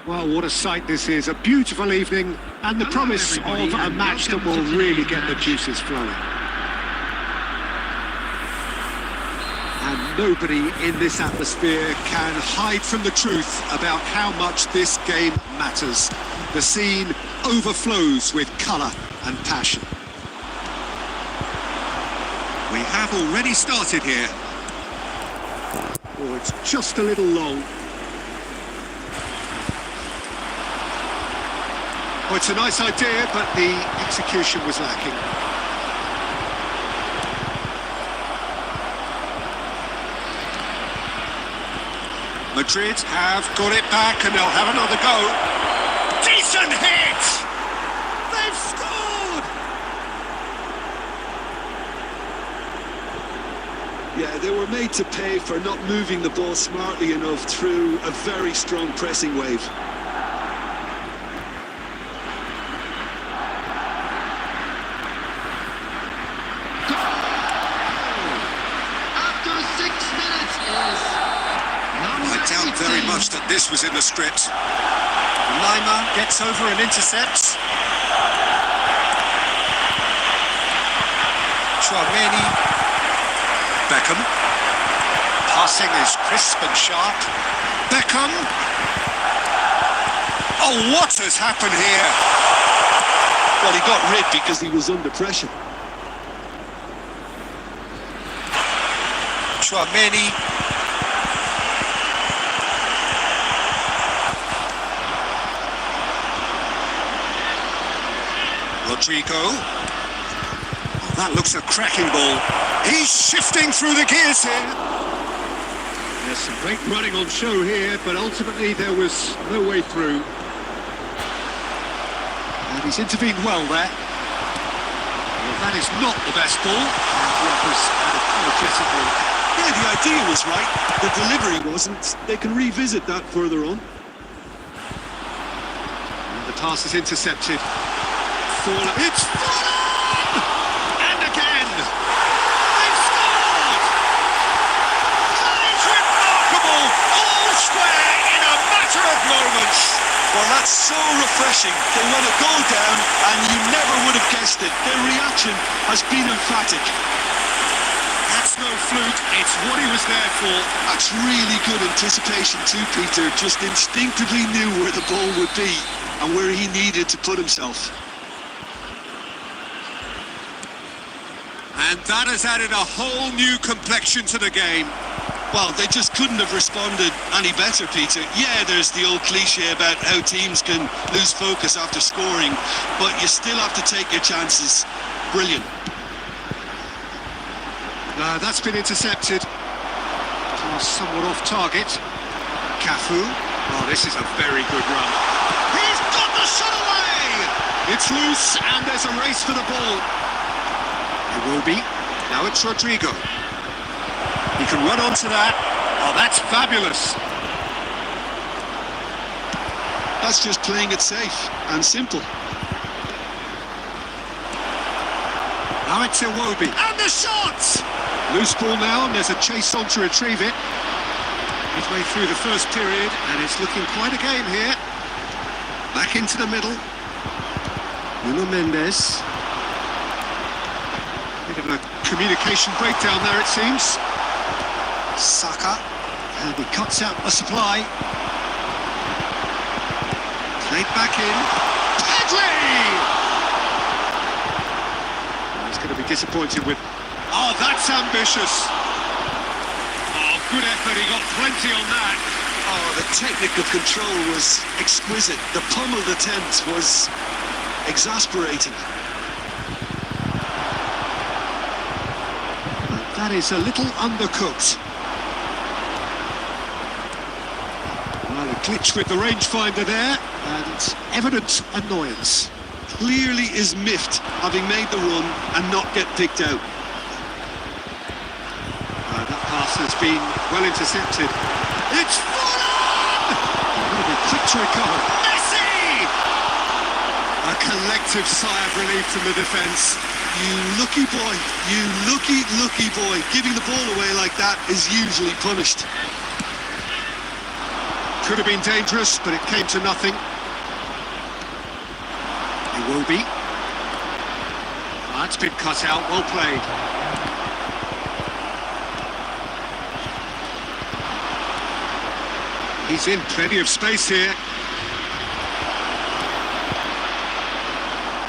Well, what a sight this is. A beautiful evening and the promise of a match that will really get the juices flowing. And nobody in this atmosphere can hide from the truth about how much this game matters. The scene overflows with colour and passion. We have already started here. Oh, it's just a little long. Well, it's a nice idea, but the execution was lacking. Madrid have got it back and they'll have another go. Decent hit! They've scored! Yeah, they were made to pay for not moving the ball smartly enough through a very strong pressing wave. I doubt very much that this was in the script. Lima gets over and intercepts. Chouameni. Beckham. Passing is crisp and sharp. Beckham. Oh, what has happened here? Well, he got rid because he was under pressure. Chouameni. Rodrigo. Oh, that looks a cracking ball. He's shifting through the gears here. There's some great running on show here, but ultimately there was no way through. And he's intervened well there. Well, that is not the best ball. And the offers apologetically. Yeah, the idea was right. The delivery wasn't. They can revisit that further on. And the pass is intercepted. It's fallen! And again! They've scored! That is remarkable! All square in a matter of moments! Well, that's so refreshing. They let a goal down and you never would have guessed it. Their reaction has been emphatic. That's no fluke, it's what he was there for. That's really good anticipation too, Peter. Just instinctively knew where the ball would be and where he needed to put himself. And that has added a whole new complexion to the game. Well, they just couldn't have responded any better, Peter. Yeah, there's the old cliche about how teams can lose focus after scoring, but you still have to take your chances. Brilliant. That's been intercepted. Somewhat off target. Cafu. Oh, this is a very good run. He's got the shot away! It's loose and there's a race for the ball. It will be. Now it's Rodrigo. He can run onto that. Oh, that's fabulous. That's just playing it safe and simple. Now it's Iwobi. And the shot! Loose ball now, and there's a chase on to retrieve it. Midway through the first period, and it's looking quite a game here. Back into the middle. Nuno Mendes. Bit of a communication breakdown there, it seems. Saka, and he cuts out the supply. Played back in. Pedri! He's going to be disappointed with... Oh, that's ambitious. Oh, good effort, he got plenty on that. Oh, the technical control was exquisite. The pummeled attempt was exasperating. That is a little undercooked. Well, a glitch with the rangefinder there, and evident annoyance. Clearly is miffed, having made the run and not get picked out. That pass has been well intercepted. It's fallen! Quick to recover. Messi! A collective sigh of relief from the defence. You lucky boy, you lucky boy. Giving the ball away like that is usually punished. Could have been dangerous, but it came to nothing. It will be. That's been cut out, well played. He's in plenty of space here.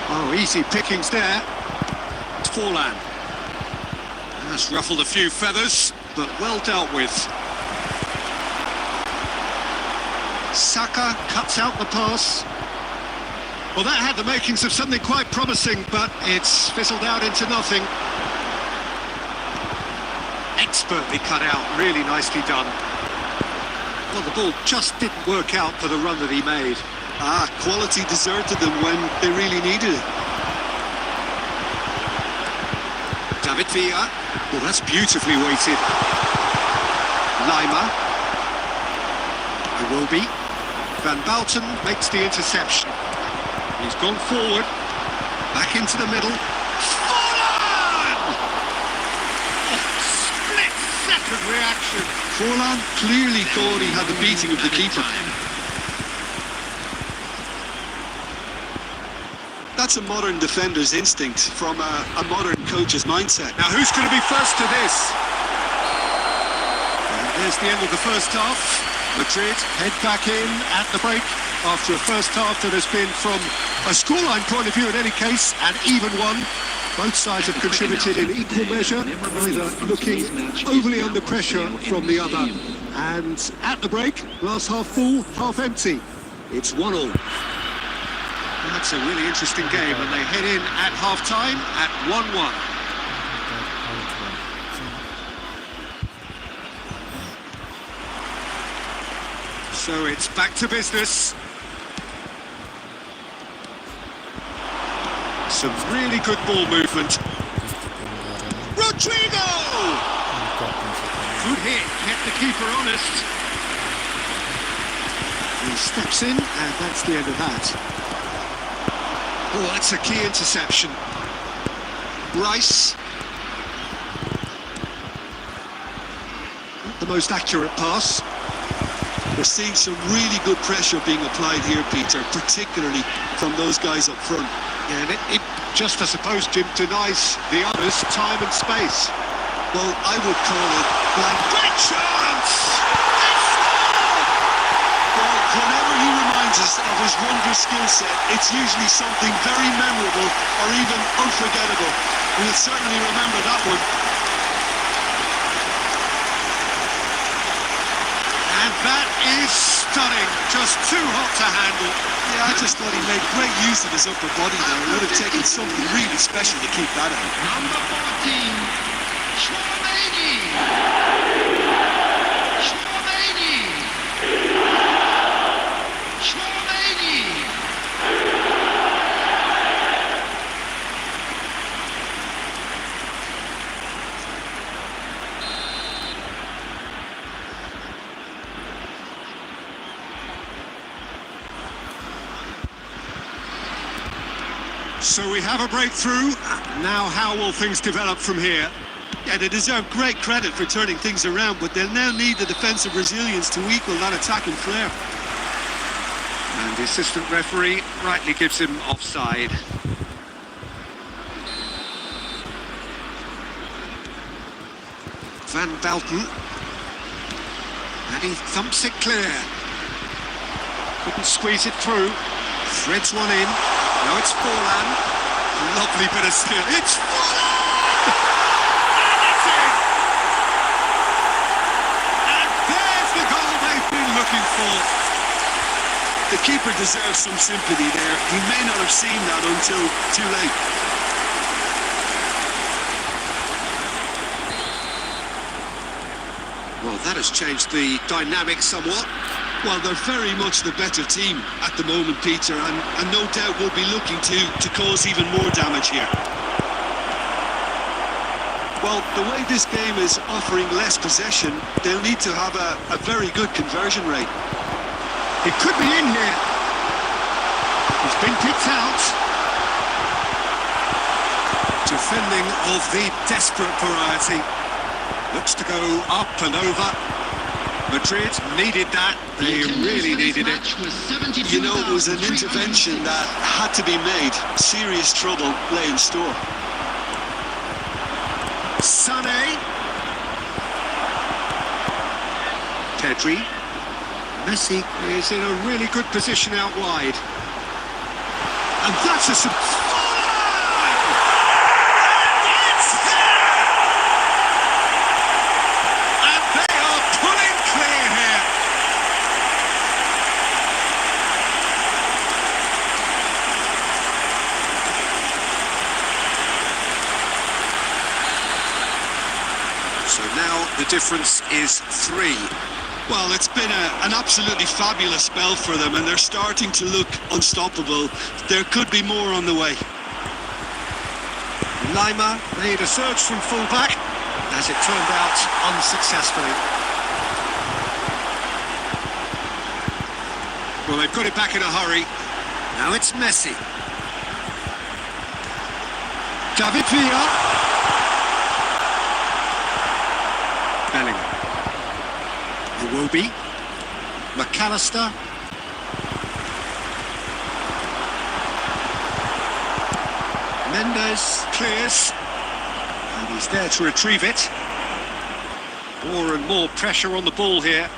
Oh, easy pickings there. It's Forlan. That's ruffled a few feathers, but well dealt with. Saka cuts out the pass. Well, that had the makings of something quite promising, but it's fizzled out into nothing. Expertly cut out, really nicely done. Well, the ball just didn't work out for the run that he made. Quality deserted them when they really needed it. David Villa. Well, that's beautifully weighted. Lima. Iwobi. Van Bouten makes the interception. He's gone forward. Back into the middle. Forlan! Split-second reaction. Forlan clearly thought he had the beating of the keeper. That's a modern defender's instinct from a modern coach's mindset. Now who's going to be first to this? And there's the end of the first half. Madrid head back in at the break after a first half that has been, from a scoreline point of view in any case, an even one. Both sides have contributed in equal measure, neither looking overly under pressure from the other. And at the break, glass half full, half empty. It's 1-1. That's a really interesting game, and they head in at half-time at 1-1. So it's back to business. Some really good ball movement. Rodrigo! Good hit, kept the keeper honest. He steps in, and that's the end of that. Oh, that's a key interception. Rice. Not the most accurate pass. We're seeing some really good pressure being applied here, Peter, particularly from those guys up front. Yeah, and it just, I suppose, Jim, denies the others time and space. Well, I would call it blank. Great chance! Well, whenever he reminds us of his wondrous skill set, it's usually something very memorable or even unforgettable. We'll certainly remember that one. And that is stunning, just too hot to handle. Yeah, I just thought he made great use of his upper body there. It would have taken something really special to keep that out. Number 14, Chouameni. Chouameni. Chouameni. So we have a breakthrough. Now how will things develop from here? Yeah, they deserve great credit for turning things around, but they'll now need the defensive resilience to equal that attacking flair. And the assistant referee rightly gives him offside. Van Bouten. And he thumps it clear. Couldn't squeeze it through. Threads one in. Now it's Forlan. Lovely bit of skill. It's Forlan! And it's in! And there's the goal they've been looking for. The keeper deserves some sympathy there. He may not have seen that until too late. Well, that has changed the dynamic somewhat. Well, they're very much the better team at the moment, Peter, and no doubt will be looking to cause even more damage here. Well, the way this game is offering less possession, they'll need to have a very good conversion rate. It could be in here. He's been picked out. Defending of the desperate variety. Looks to go up and over. Madrid needed that. They really needed it. You know, it was an intervention that had to be made. Serious trouble lay in store. Sané. Pedri. Messi is in a really good position out wide. And that's a... So now the difference is 3. Well, it's been an absolutely fabulous spell for them, and they're starting to look unstoppable. There could be more on the way. Lima made a surge from full-back, as it turned out unsuccessfully. Well, they've got it back in a hurry. Now it's Messi. David Villa. Bellingham. Iwobi. McAllister. Mendes clears. And he's there to retrieve it. More and more pressure on the ball here.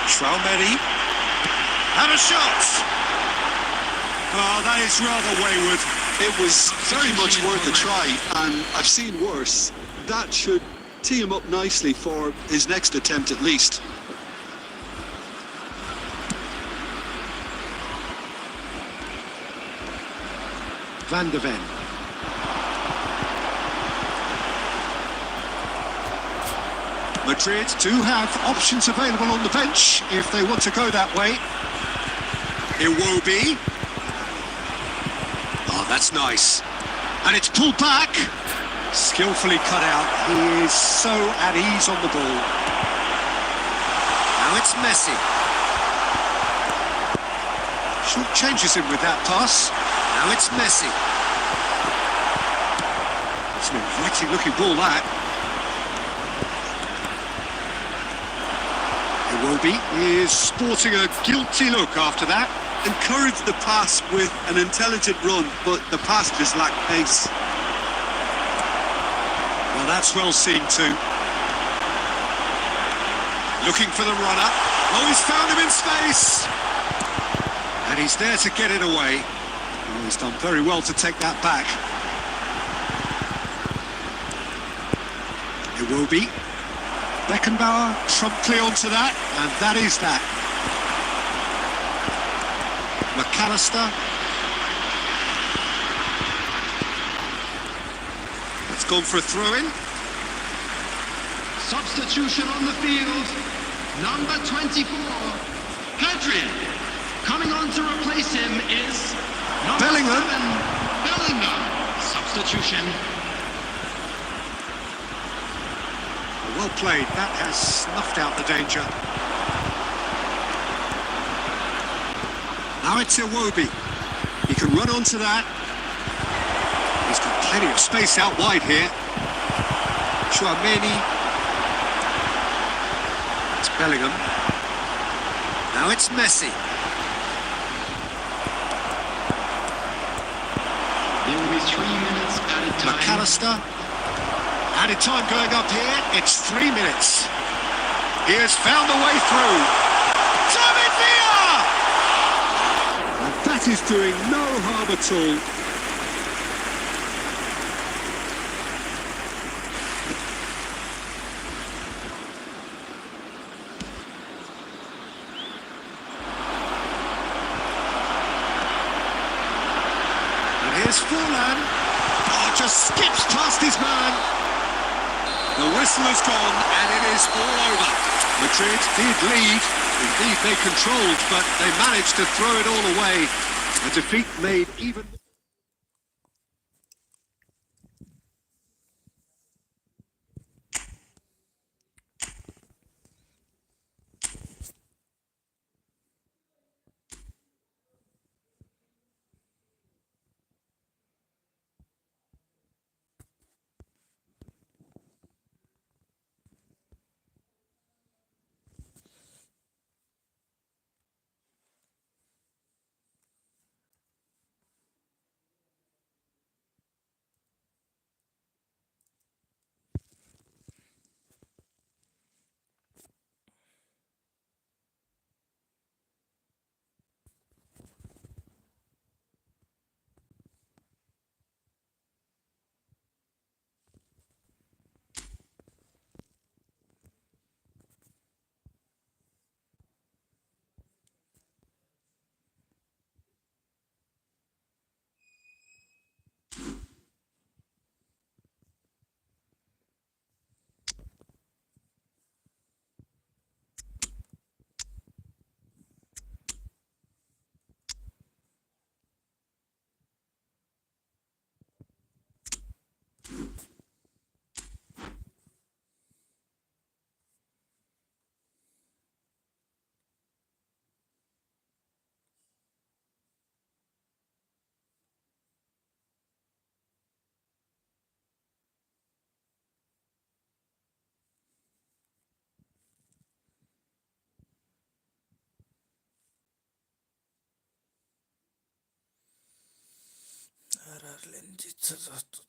Traumeri. And a shot! Oh, that is rather wayward. It was very much worth a try, and I've seen worse. That should tee him up nicely for his next attempt at least. Van de Ven. Madrid do have options available on the bench if they want to go that way. Iwobi. Oh, that's nice. And it's pulled back. Skillfully cut out. He is so at ease on the ball. Now it's Messi. Short changes him with that pass. Now it's Messi. It's an inviting looking ball, that. Iwobi is sporting a guilty look after that. Encouraged the pass with an intelligent run, but the pass just lacked pace. Well, that's well seen too. Looking for the runner. Oh, he's found him in space. And he's there to get it away. Oh, he's done very well to take that back. Iwobi. Beckenbauer promptly onto that, and that is that. McAllister. It's gone for a throw-in. Substitution on the field. Number 24, Pedri. Coming on to replace him is number Bellingham. 7, Bellingham. Substitution. Well played. That has snuffed out the danger. Now it's Iwobi. He can run onto that. He's got plenty of space out wide here. Traumeri. It's Bellingham. Now it's Messi. There will be 3 minutes added time. McAllister. Added time going up here. It's 3 minutes. He has found a way through. David Villa! And that is doing no harm at all. And here's Forlan. Oh, just skips past his man. The whistle has gone and it is all over. Madrid did lead, indeed they controlled, but they managed to throw it all away. A defeat made even... lentito tutto.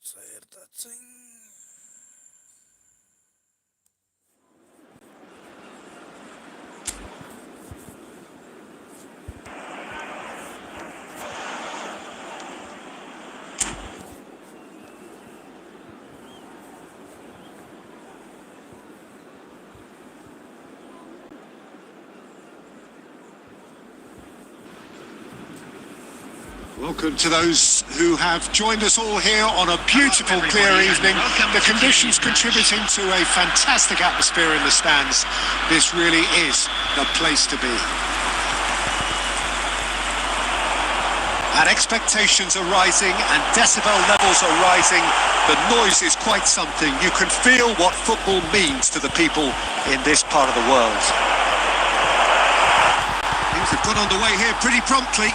Welcome to those who have joined us all here on a beautiful, clear evening. The conditions contributing to a fantastic atmosphere in the stands. This really is the place to be. And expectations are rising and decibel levels are rising. The noise is quite something. You can feel what football means to the people in this part of the world. Things have got underway here pretty promptly.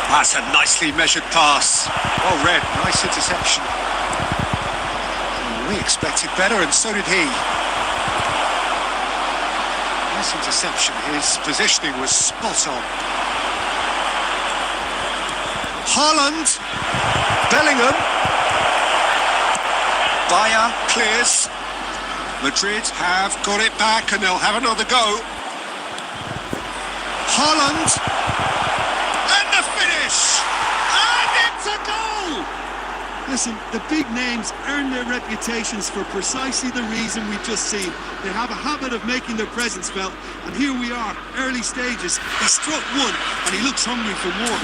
That's a nicely measured pass. Well read, nice interception. We expected better, and so did he. Nice interception. His positioning was spot on. Haaland, Bellingham, Bayer clears. Madrid have got it back, and they'll have another go. Haaland. And it's a goal! Listen, the big names earn their reputations for precisely the reason we've just seen. They have a habit of making their presence felt, and here we are, early stages. He struck one, and he looks hungry for more.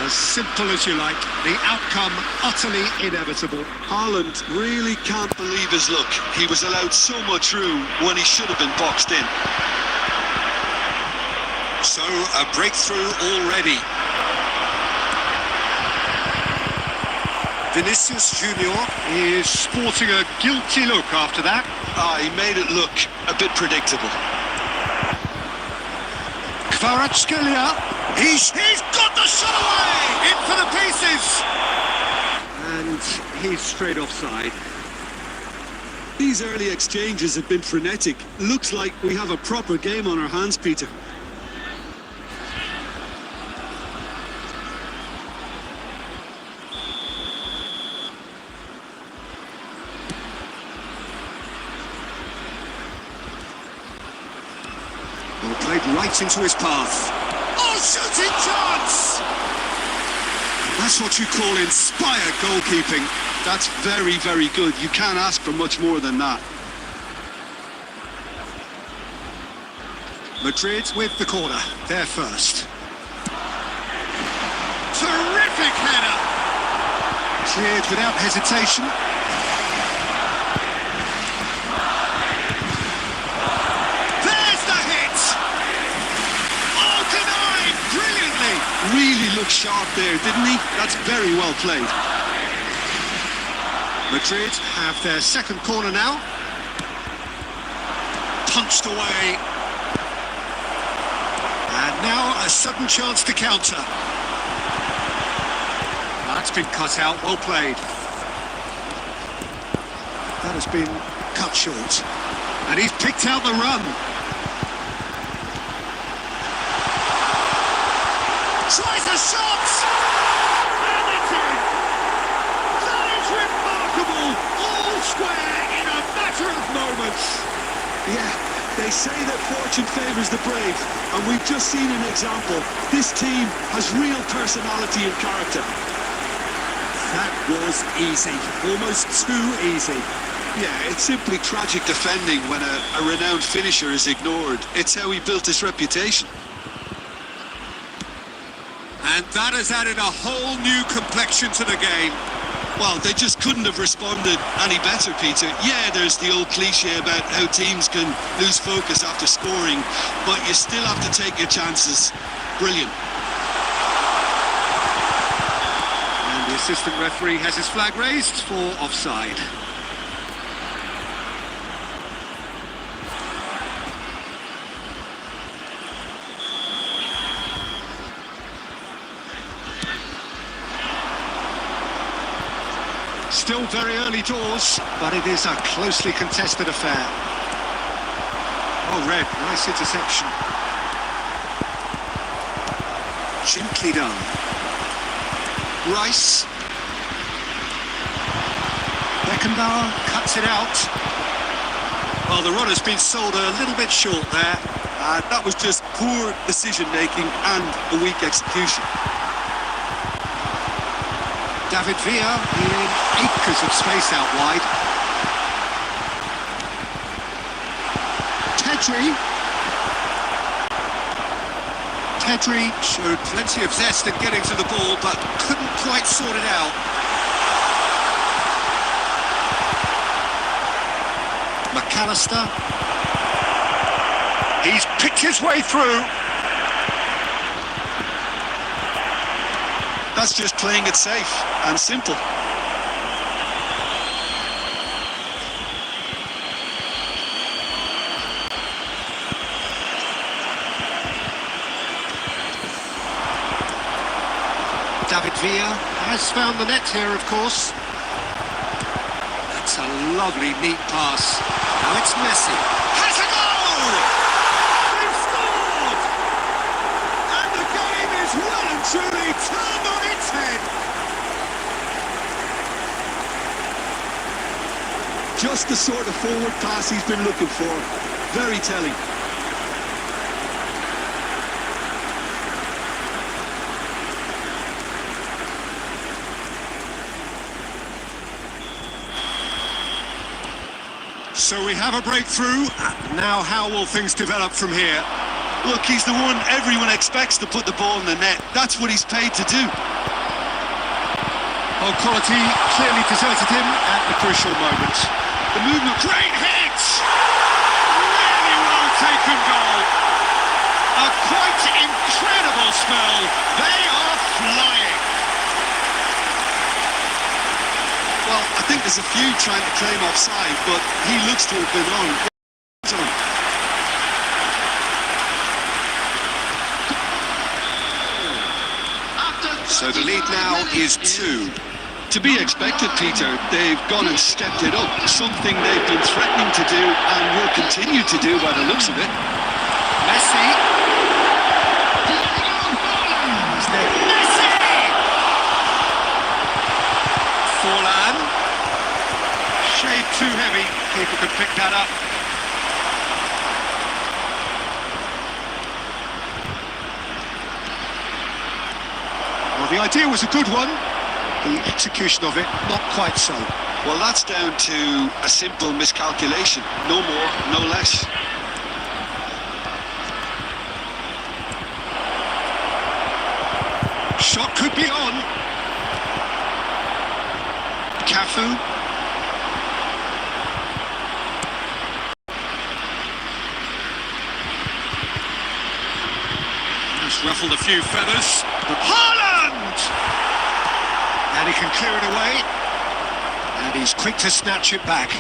As simple as you like, the outcome utterly inevitable. Haaland really can't believe his luck. He was allowed so much room when he should have been boxed in. So, a breakthrough already. Vinicius Junior is sporting a guilty look after that. He made it look a bit predictable. Kvaratskhelia, he's got the shot away! In for the pieces! And he's straight offside. These early exchanges have been frenetic. Looks like we have a proper game on our hands, Peter. Played right into his path. Oh, shooting chance! That's what you call inspired goalkeeping. That's very, very good. You can't ask for much more than that. Madrid with the corner. They're first. Terrific header! Cleared without hesitation. Really looked sharp there, didn't he? That's very well played. Madrid have their second corner now. Punched away. And now a sudden chance to counter. That's been cut out, well played. That has been cut short. And he's picked out the run. Tries a shot! And it's in! That is remarkable! All square in a matter of moments! Yeah, they say that fortune favours the brave, and we've just seen an example. This team has real personality and character. That was easy. Almost too easy. Yeah, it's simply tragic defending when a renowned finisher is ignored. It's how he built his reputation. And that has added a whole new complexion to the game. Well, they just couldn't have responded any better, Peter. Yeah, there's the old cliche about how teams can lose focus after scoring, but you still have to take your chances. Brilliant. And the assistant referee has his flag raised for offside. Still very early doors, but it is a closely contested affair. Oh, Red, nice interception. Gently done. Rice. Beckenbauer cuts it out. Well, the run has been sold a little bit short there. That was just poor decision-making and a weak execution. David Villa in acres of space out wide. Tedri showed plenty of zest in getting to the ball, but couldn't quite sort it out. McAllister. He's picked his way through. That's just playing it safe and simple. David Villa has found the net here, of course. That's a lovely, neat pass. Now it's Messi. Has a goal! They've scored! And the game is well and truly turned on its head. Just the sort of forward pass he's been looking for. Very telling. So we have a breakthrough. Now how will things develop from here? Look, he's the one everyone expects to put the ball in the net. That's what he's paid to do. Oh, quality clearly deserted him at the crucial moment. The movement, great hit! Really well taken goal. A quite incredible spell. They are flying. Well, I think there's a few trying to claim offside, but he looks to have been on. So the lead now is 2. To be expected, Peter. They've gone and stepped it up. Something they've been threatening to do and will continue to do by the looks of it. Messi. Messi! Forlan. Shade too heavy. Keeper could pick that up. Well, the idea was a good one. The execution of it, not quite so. Well, that's down to a simple miscalculation. No more, no less. Shot could be on. Cafu. Just ruffled a few feathers. Haaland! And he can clear it away. And he's quick to snatch it back.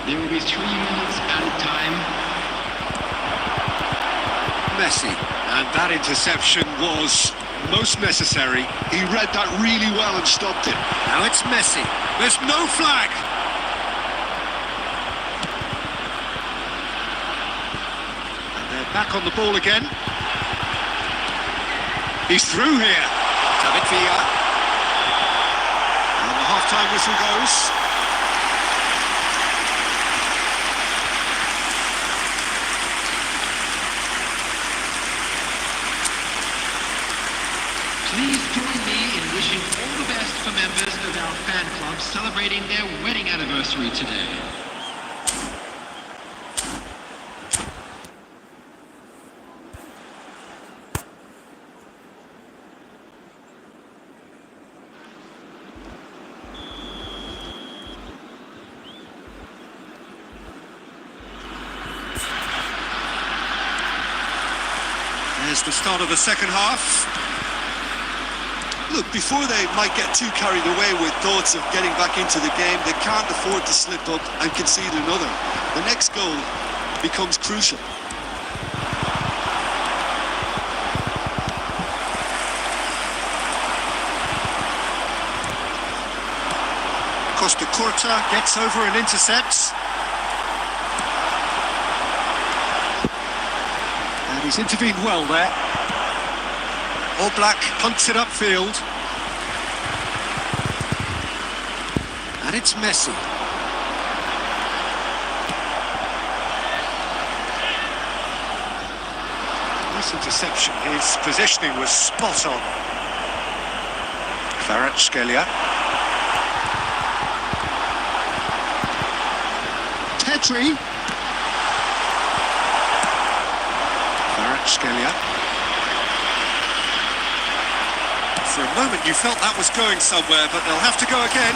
There will be 3 minutes added time. Messi. And that interception was most necessary. He read that really well and stopped it. Now it's Messi. There's no flag. And they're back on the ball again. He's through here. David Villa. And the half-time whistle goes. Please join me in wishing all the best for members of our fan club celebrating their wedding anniversary today. There's the start of the second half. Look, before they might get too carried away with thoughts of getting back into the game, they can't afford to slip up and concede another. The next goal becomes crucial. Costa Curta gets over and intercepts. He's intervened well there. All Black punts it upfield. And it's Messi. Nice interception. His positioning was spot on. Kvaratskhelia. Pedri. Kvaratskhelia. For a moment you felt that was going somewhere, but they'll have to go again.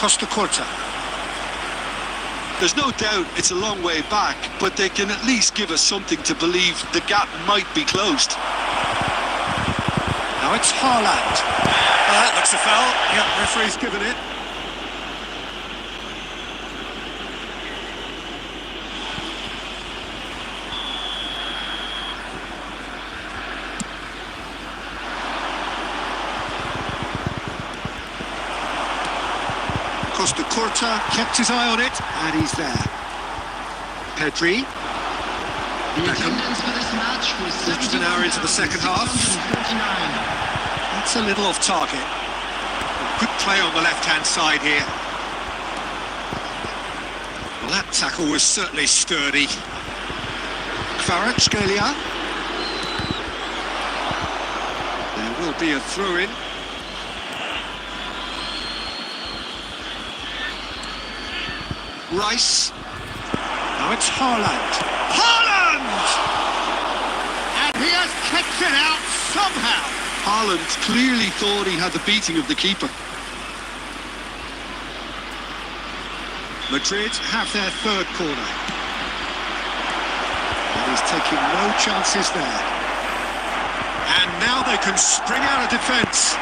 Costa Corta. There's no doubt it's a long way back, but they can at least give us something to believe the gap might be closed. Now it's Haaland. Well, that looks a foul. Yep, referee's given it. Costa Corta kept his eye on it, and he's there. Pedri. The attendance for this match was Just an hour into the second half. 7,649. That's a little off target. Good play on the left-hand side here. Well, that tackle was certainly sturdy. Kvaratskhelia. There will be a throw-in. Rice. Now it's Haaland. Haaland! And he has kept it out somehow. Haaland clearly thought he had the beating of the keeper. Madrid have their third corner. And he's taking no chances there. And now they can spring out of defence.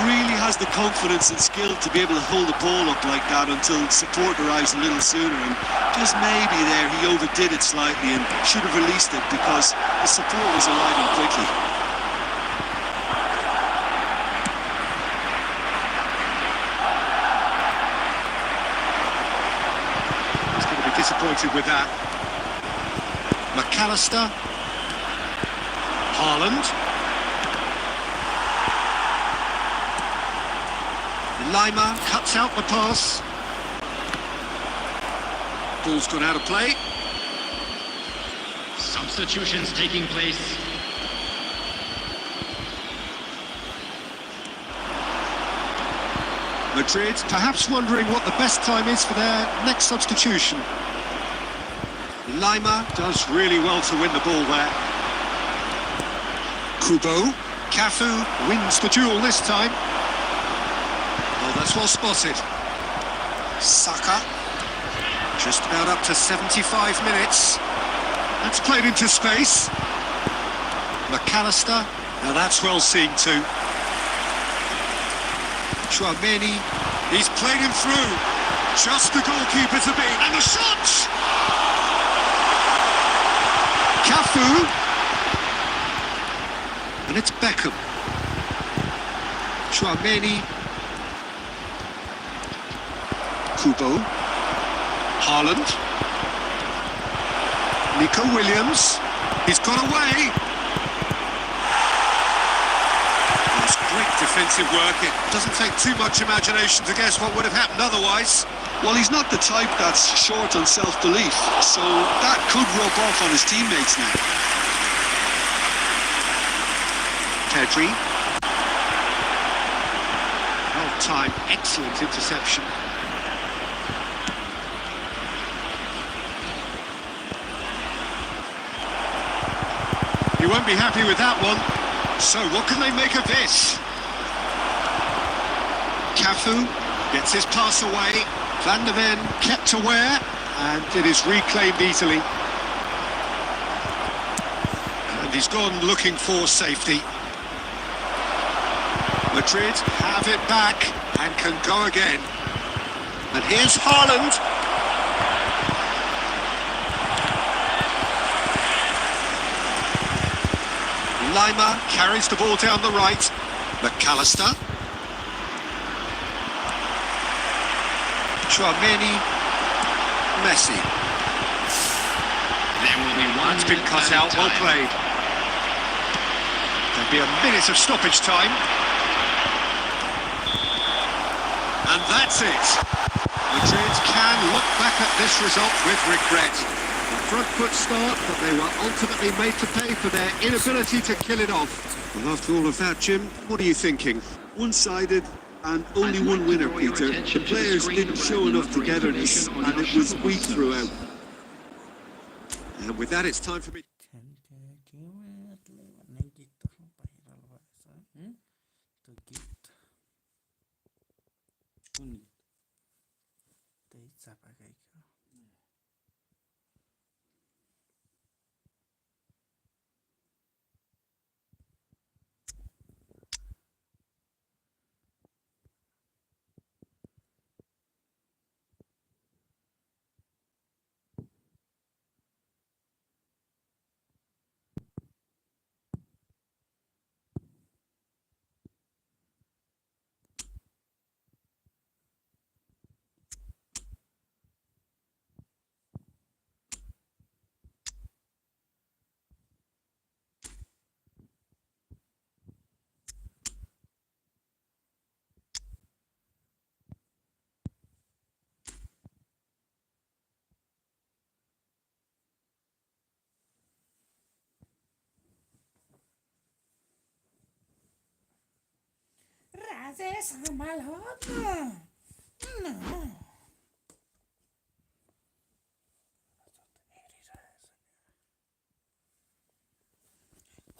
Really has the confidence and skill to be able to hold the ball up like that until support arrives a little sooner, and just maybe there he overdid it slightly and should have released it because the support was arriving quickly. He's going to be disappointed with that. McAllister. Haaland. Lima cuts out the pass. Ball's gone out of play. Substitutions taking place. Madrid perhaps wondering what the best time is for their next substitution. Lima does really well to win the ball there. Kubo. Cafu wins the duel this time. Oh, that's well spotted. Saka. Just about up to 75 minutes. That's played into space. McAllister. Now that's well seen too. Tchouaméni. He's played him through. Just the goalkeeper to beat. And the shot! Cafu. And it's Beckham. Tchouaméni. Kubo. Haaland. Nico Williams. He's got away. That's great defensive work. It doesn't take too much imagination to guess what would have happened otherwise. Well, he's not the type that's short on self-belief, so that could rub off on his teammates now. Pedri. Well-timed, excellent interception. You won't be happy with that one. So what can they make of this? Cafu gets his pass away. Van der Ven kept aware, and it is reclaimed easily. And he's gone looking for safety. Madrid have it back and can go again. And here's Haaland. Lima carries the ball down the right. McAllister. Tchouaméni. Messi. There will be one. That's been cut out, well played. There'll be a minute of stoppage time. And that's it. Madrid can look back at this result with regret. A front foot start, but they were ultimately made to pay for their inability to kill it off. Well, after all of that, Jim, what are you thinking? One-sided and only one winner, Peter. The players didn't show enough togetherness and it was weak throughout. And with that, it's time for me. Razes samalhotna. No.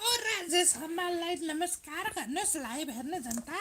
और राजेश हमालाई नमस्कार गर्नुहोस् live हेर्ने जनता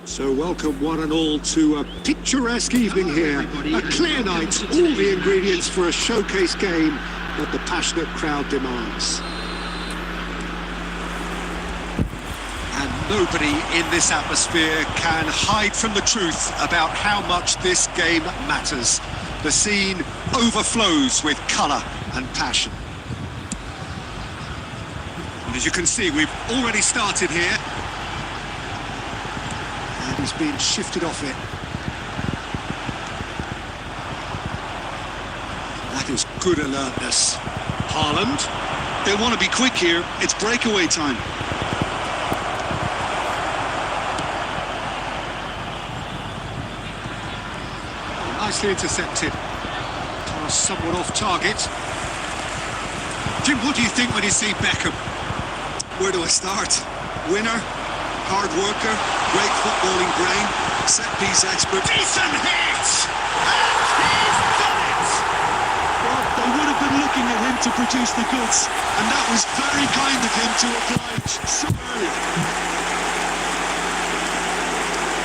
So welcome one and all to a picturesque evening here. A clear night, all the ingredients for a showcase game that the passionate crowd demands. And nobody in this atmosphere can hide from the truth about how much this game matters. The scene overflows with colour and passion. And as you can see, we've already started here. He's been shifted off it. That is good alertness. Haaland. They'll want to be quick here. It's breakaway time. Nicely intercepted. Somewhat off target. Jim, what do you think when you see Beckham? Where do I start? Winner, hard worker, great footballing brain, set-piece expert. Decent hit! And he's done it! Well, they would have been looking at him to produce the goods, and that was very kind of him to oblige so early.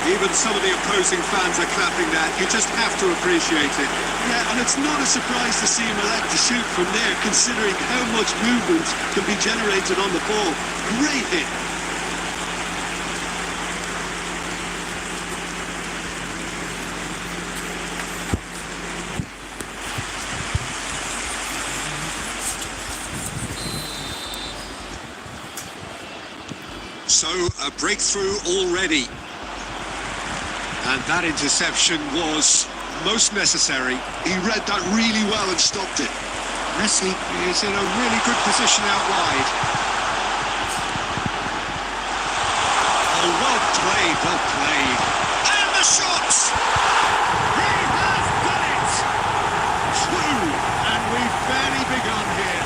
Even some of the opposing fans are clapping that. You just have to appreciate it. Yeah, and it's not a surprise to see him elect to shoot from there, considering how much movement can be generated on the ball. Great hit. So, a breakthrough already. And that interception was most necessary. He read that really well and stopped it. Messi is in a really good position out wide. Oh, well played, well played. And the shots! He has done it! True, and we've barely begun here.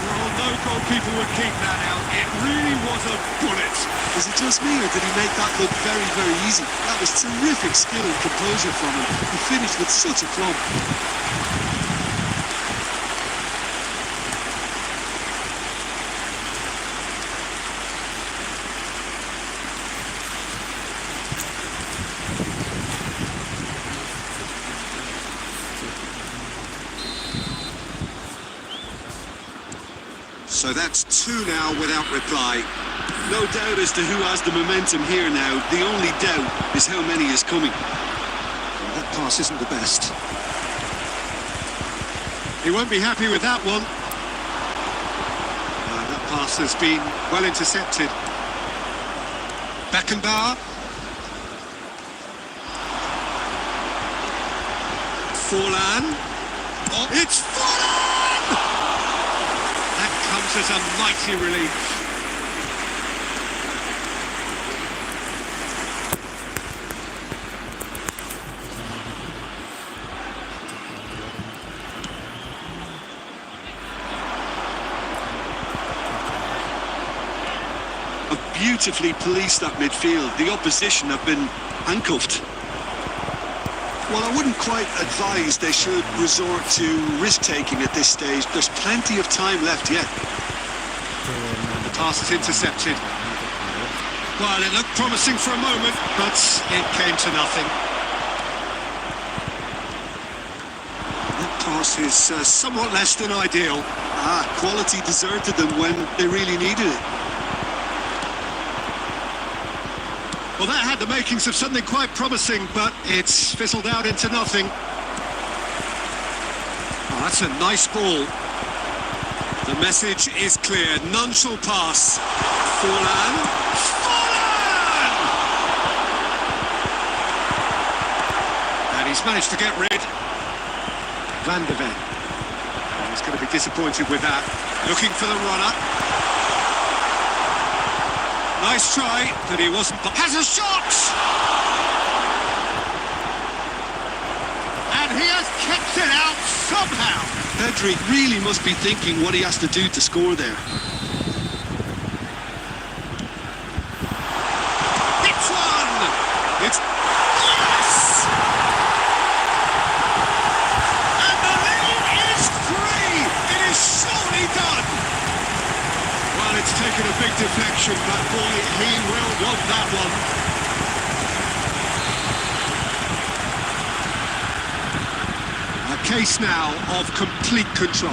Well, no goalkeeper would keep that out. It really was a bullet. Is it just me, or did he make that look very, very easy? That was terrific skill and composure from him. He finished with such a plumb. So that's two now without reply. No doubt as to who has the momentum here now. The only doubt is how many is coming. That pass isn't the best. He won't be happy with that one. That pass has been well intercepted. Beckenbauer. Forlan. Oh, it's Forlan! That comes as a mighty relief. Beautifully policed that midfield. The opposition have been handcuffed. Well, I wouldn't quite advise they should resort to risk-taking at this stage. There's plenty of time left yet. The pass is intercepted. Well, it looked promising for a moment, but it came to nothing. That pass is somewhat less than ideal. Quality deserted them when they really needed it. Well, that had the makings of something quite promising, but it's fizzled out into nothing. Oh, that's a nice ball. The message is clear. None shall pass. Forlan. Forlan! And he's managed to get rid. Van de Ven. He's going to be disappointed with that. Looking for the runner. Nice try, but he wasn't. Has a shot! And he has kicked it out somehow. Pedri really must be thinking what he has to do to score there. It's one! It's... Yes! And the lead is free! It is surely done! Well, it's taken a big deflection, but boy, he will want that one. A case now of complete control.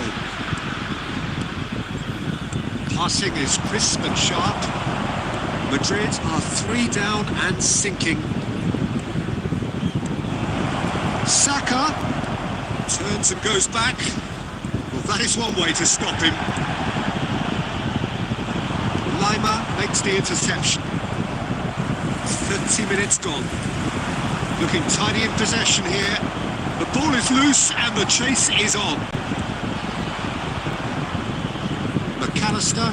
Passing is crisp and sharp. Madrid are 3 down and sinking. Saka turns and goes back. Well, that is one way to stop him. Lima makes the interception. 30 minutes gone. Looking tidy in possession here. The ball is loose and the chase is on. McAllister.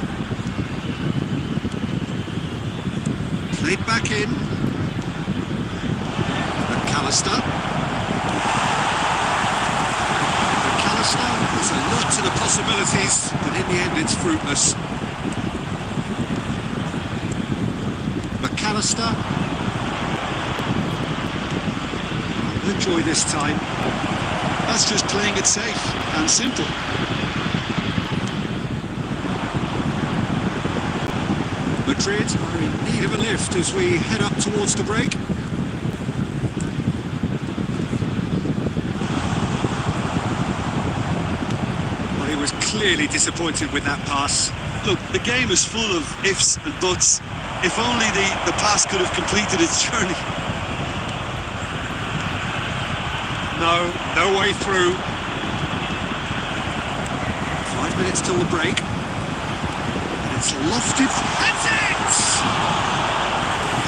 Played back in. McAllister. McAllister, there's a lot to the possibilities, but in the end it's fruitless. McAllister. Enjoy this time. That's just playing it safe and simple. Madrid are in need of a lift as we head up towards the break. Well, he was clearly disappointed with that pass. Look, the game is full of ifs and buts. If only the pass could have completed its journey. No way through. 5 minutes till the break. And it's lofted. That's it!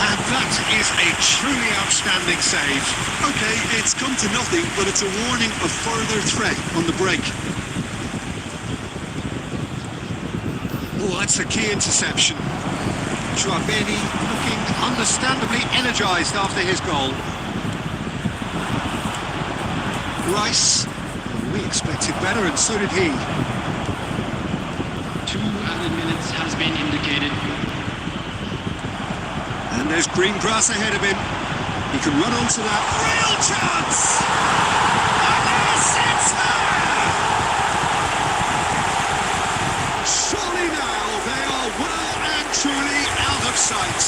And that is a truly outstanding save. Okay, it's come to nothing, but it's a warning of further threat on the break. Oh, that's a key interception. Chouameni looking understandably energised after his goal. Rice, we expected better, and so did he. 2 added minutes has been indicated. And there's green grass ahead of him. He can run onto that. Real chance! And yes, it's there! Surely now they are well and truly out of sight.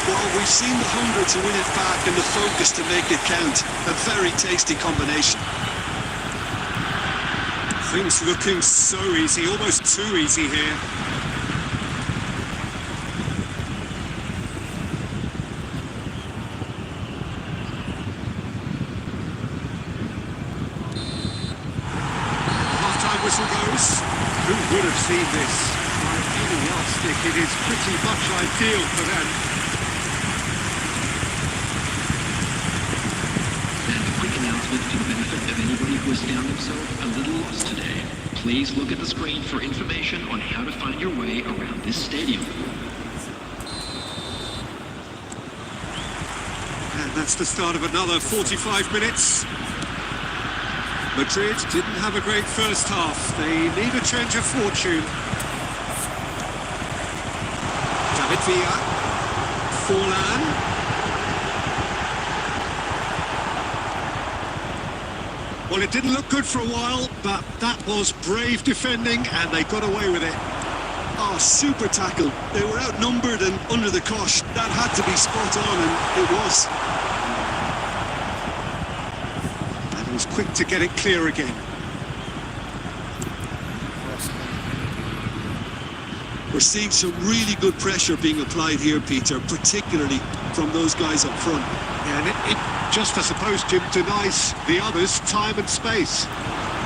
Well, we've seen the hunger to win it back and the focus to make it count. A very tasty combination. Things looking so easy, almost too easy here. Half-time whistle goes. Who would have seen this? By any yardstick, it is pretty much ideal for them. And a quick announcement for the benefit of anybody who has found themselves a little lost today. Please look at the screen for information on how to find your way around this stadium. And that's the start of another 45 minutes. Madrid didn't have a great first half. They need a change of fortune. David Villa. Forlan. Well, it didn't look good for a while, but that was brave defending, and they got away with it. Oh, super tackle. They were outnumbered and under the cosh. That had to be spot on, and it was. And he was quick to get it clear again. We're seeing some really good pressure being applied here, Peter, particularly from those guys up front. Yeah, and it just, I suppose, Jim, denies the others time and space.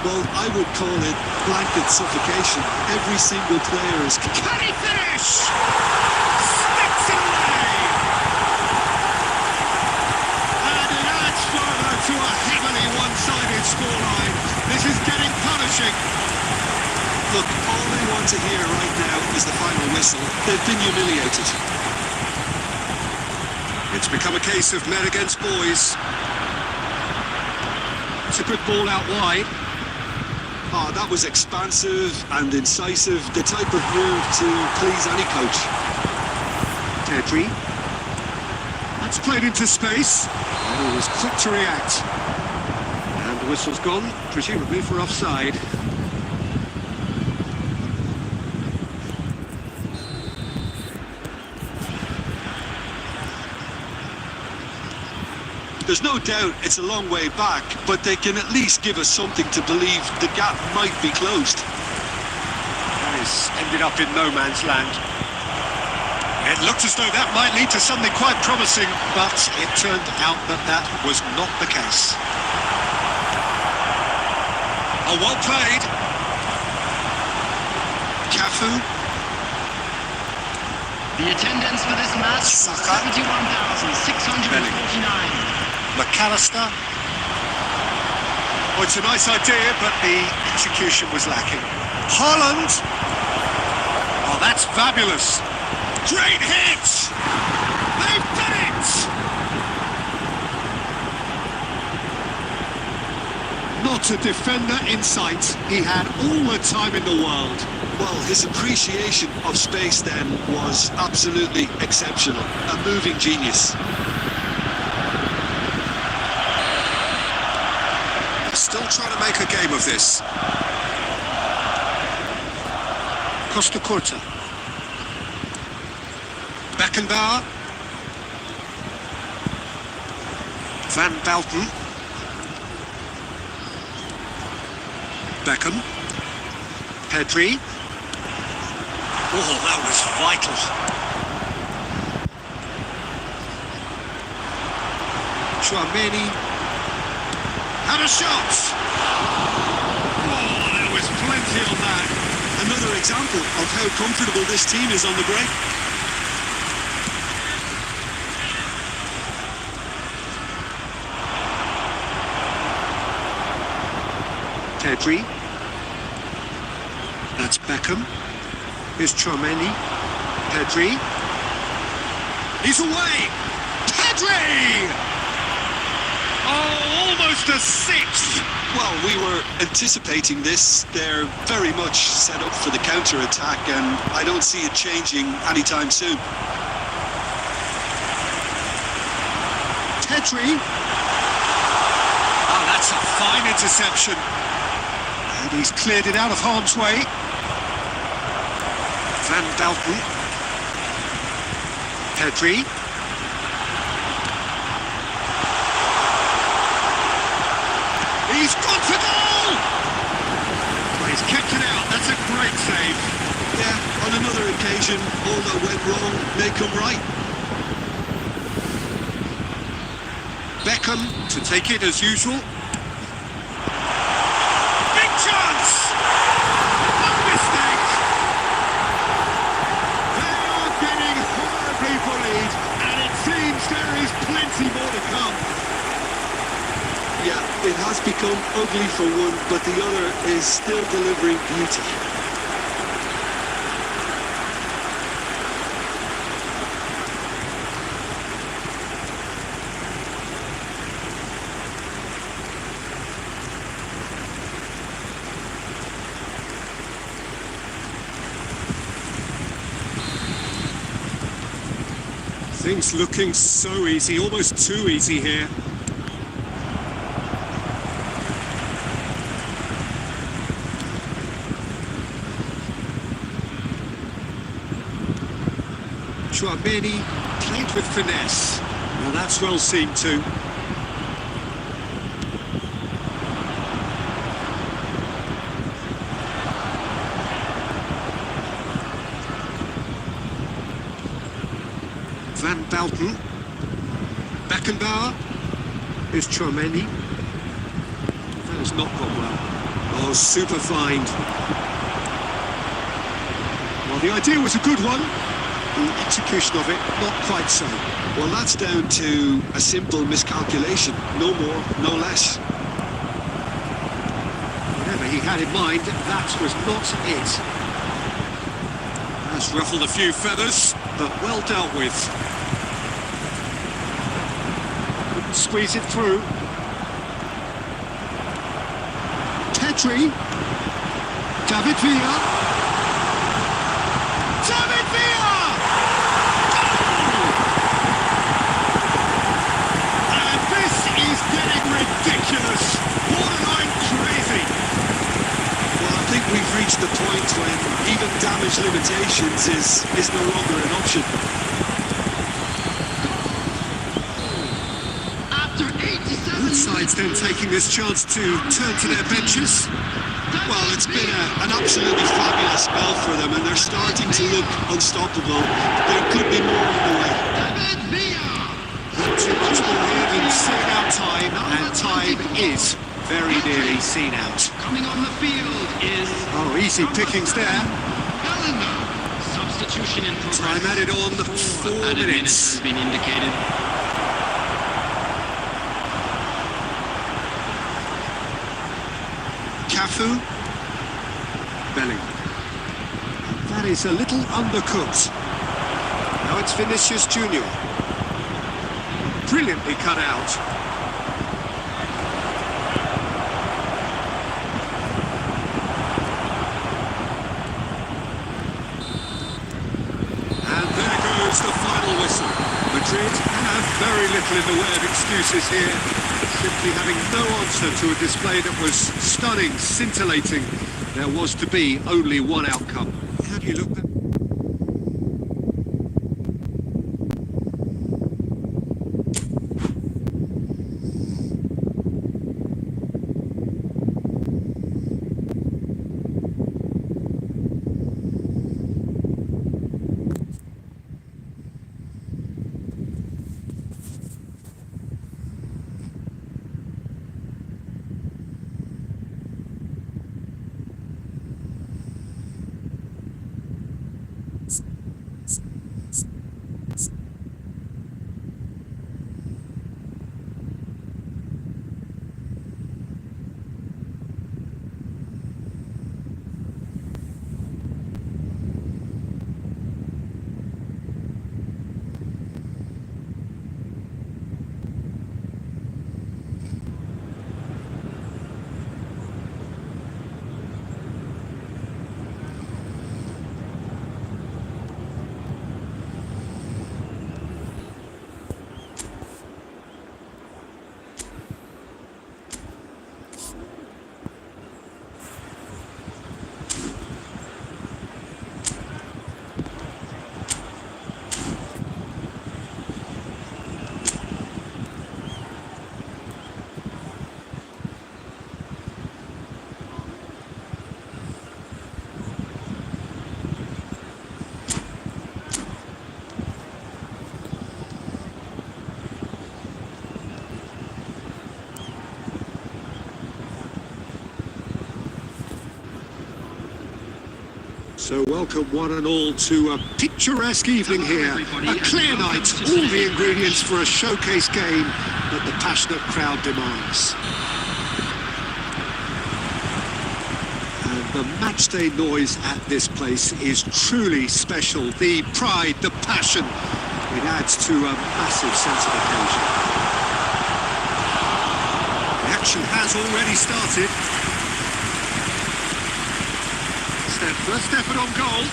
Well, I would call it blanket suffocation. Every single player is... Can he finish? Sticks it away! And it adds further to a heavily one-sided scoreline. This is getting punishing. Look, all they want to hear right now is the final whistle. They've been humiliated. It's become a case of men against boys. It's a good ball out wide. Oh, that was expansive and incisive, the type of move to please any coach. Pedri. That's played into space. And he was quick to react. And the whistle's gone, presumably for offside. There's no doubt it's a long way back, but they can at least give us something to believe the gap might be closed. That has ended up in no man's land. It looked as though that might lead to something quite promising, but it turned out that that was not the case. Oh, well played. Cafu. The attendance for this match, Saka. 71,649. McAllister. Oh, it's a nice idea, but the execution was lacking. Haaland. Oh, that's fabulous. Great hit! They've done it! Not a defender in sight. He had all the time in the world. Well, his appreciation of space then was absolutely exceptional. A moving genius. Still trying to make a game of this. Costa Curta. Beckenbauer. Van Belten. Beckham. Pedri. Oh, that was vital. Tchouameni. And a shot! Oh, there was plenty on that. Another example of how comfortable this team is on the break. Pedri. That's Beckham. Here's Tchouameni. Pedri. He's away! Pedri! Oh, almost a sixth! Well, we were anticipating this. They're very much set up for the counter-attack, and I don't see it changing anytime soon. Pedri. Oh, that's a fine interception. And he's cleared it out of harm's way. Van Belten. Pedri. He's gone for goal! another occasion, all that went wrong may come right. Beckham to take it as usual. Big chance! No mistake! They are getting horribly bullied, and it seems there is plenty more to come. Yeah, it has become ugly for one, but the other is still delivering beauty. Things looking so easy, almost too easy here. Chouameni played with finesse. Well, that's well seen too. Van Bouten. Beckenbauer. Here's Chouameni. That has not gone well. Oh, super find. Well, the idea was a good one. The execution of it, not quite so. Well, that's down to a simple miscalculation. No more, no less. Whatever he had in mind, that was not it. Has ruffled a few feathers, but well dealt with. Couldn't squeeze it through. Petri. David Villa. David Villa! And this is getting ridiculous. Borderline crazy. Well, I think we've reached the point when even damage limitations is no longer an option. After 87 Both sides then taking this chance to turn to their benches. Well, it's been an absolutely fabulous spell for them, and they're starting to look unstoppable. There could be more on the way. David Villa! Not too much more here than seeing out time, and time is very nearly seen out. Coming on the field is... Oh, easy pickings there. Bellingham. Substitution in progress. Time added on 4 Added minutes. has been indicated. Cafu. Bellingham. That is a little undercooked. Now it's Vinicius Junior. Brilliantly cut out. And there goes the final whistle. Madrid have very little in the way of excuses here. Simply having no answer to a display that was stunning, scintillating. There was to be only one outcome. How do you look at So welcome one and all to a picturesque evening here. A clear night, all the ingredients for a showcase game that the passionate crowd demands. And the matchday noise at this place is truly special. The pride, the passion, it adds to a massive sense of occasion. The action has already started. First effort on goal.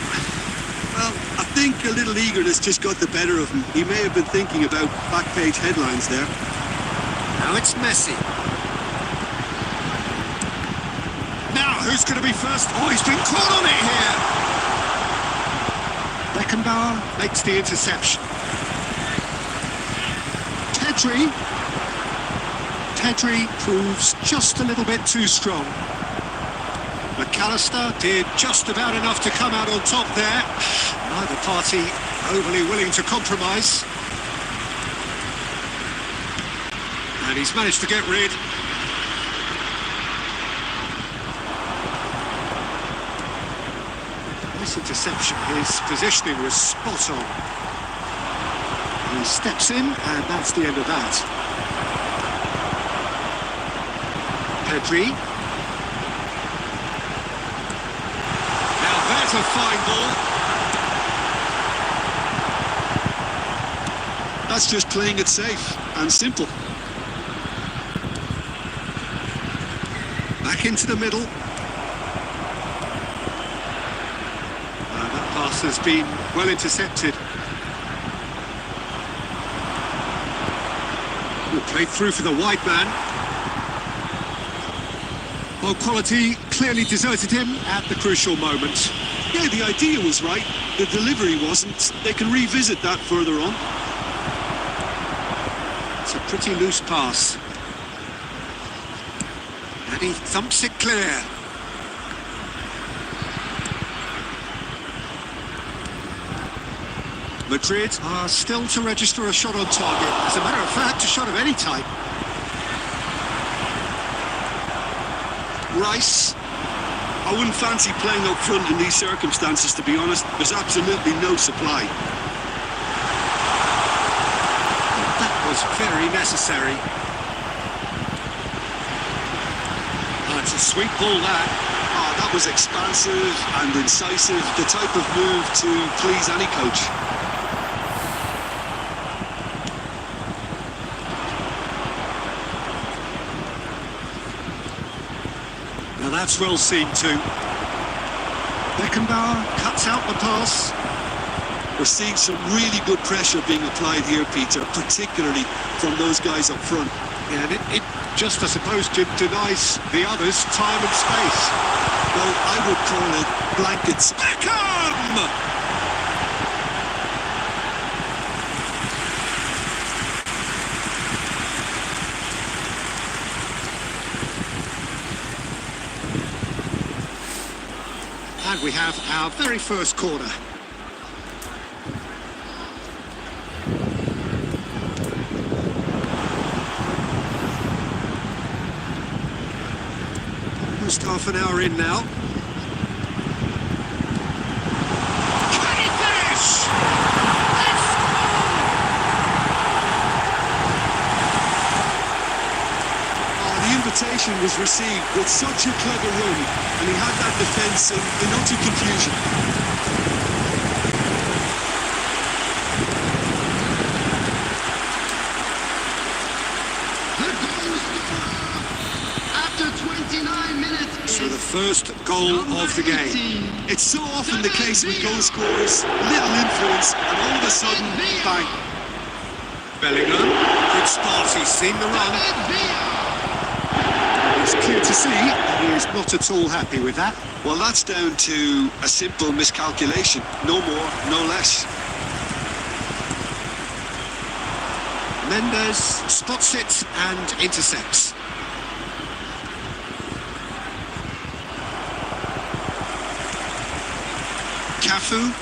Well, I think a little eagerness just got the better of him. He may have been thinking about back page headlines there. Now it's Messi. Now who's going to be first? Oh, he's been caught on it here. Beckenbauer makes the interception. Pedri proves just a little bit too strong. McAllister did just about enough to come out on top there. Neither party overly willing to compromise. And he's managed to get rid. Nice interception. His positioning was spot on. He steps in, and that's the end of that. Pedri. That's a fine ball. That's just playing it safe and simple. Back into the middle. That pass has been well intercepted. Played through for the wide man. Well, quality clearly deserted him at the crucial moment. Yeah, the idea was right. The delivery wasn't. They can revisit that further on. It's a pretty loose pass. And he thumps it clear. Madrid are still to register a shot on target. As a matter of fact, a shot of any type. Rice. I wouldn't fancy playing up front in these circumstances, to be honest. There's absolutely no supply. That was very necessary. Oh, it's a sweet ball, that. Oh, that was expansive and incisive. The type of move to please any coach. That's well seen too. Beckenbauer cuts out the pass. We're seeing some really good pressure being applied here, Peter, particularly from those guys up front. Yeah, and it just, I suppose, denies the others time and space. Well, I would call it blankets. Beckham! And we have our very first corner. Almost half an hour in now. Can he finish? The invitation was received with such a clever run, and he had that defence in utter confusion. After 29 minutes. So the first goal of the game. It's so often the case with goal scorers, little influence, and all of a sudden, bang. Bellingham, good spot, he's seen the run. It's clear to see he is not at all happy with that. Well, that's down to a simple miscalculation. No more, no less. Mendes spots it and intercepts. Cafu.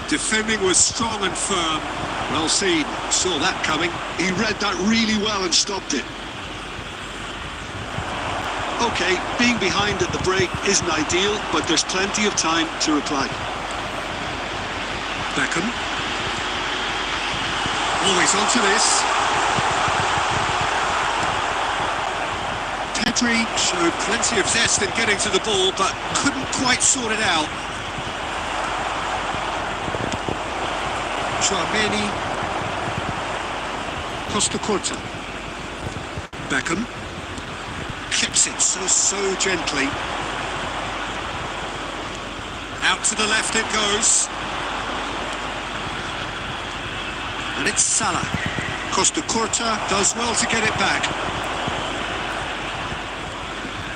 Defending was strong and firm. Well seen. Saw that coming. He read that really well and stopped it. OK, being behind at the break isn't ideal, but there's plenty of time to reply. Beckham. Always onto this. Pedri showed plenty of zest in getting to the ball, but couldn't quite sort it out. Chouameni. Costa Curta. Beckham. Clips it so gently. Out to the left it goes. And it's Salah. Costa Curta does well to get it back.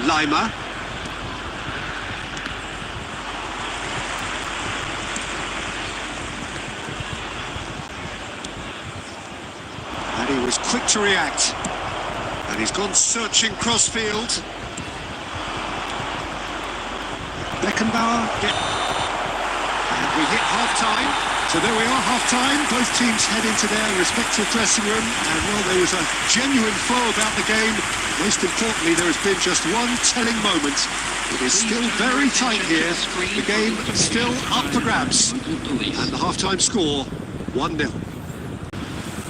Lima. And he was quick to react. And he's gone searching crossfield. Beckenbauer. And we hit half-time. So there we are, half-time. Both teams head into their respective dressing room. And, well, there was a genuine flow about the game. Most importantly, there has been just one telling moment. It is still very tight here. The game still up for grabs. And the half-time score, 1-0.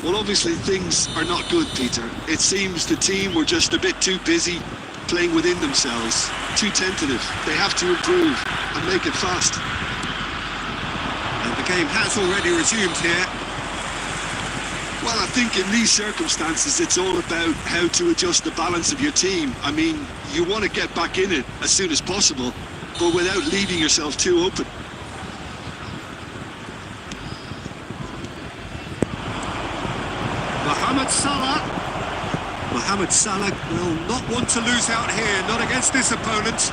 Well, obviously things are not good, Peter. It seems the team were just a bit too busy playing within themselves, too tentative. They have to improve and make it fast. And the game has already resumed here. Well, I think in these circumstances, it's all about how to adjust the balance of your team. I mean, you want to get back in it as soon as possible, but without leaving yourself too open. Mohamed Salah will not want to lose out here, not against this opponent.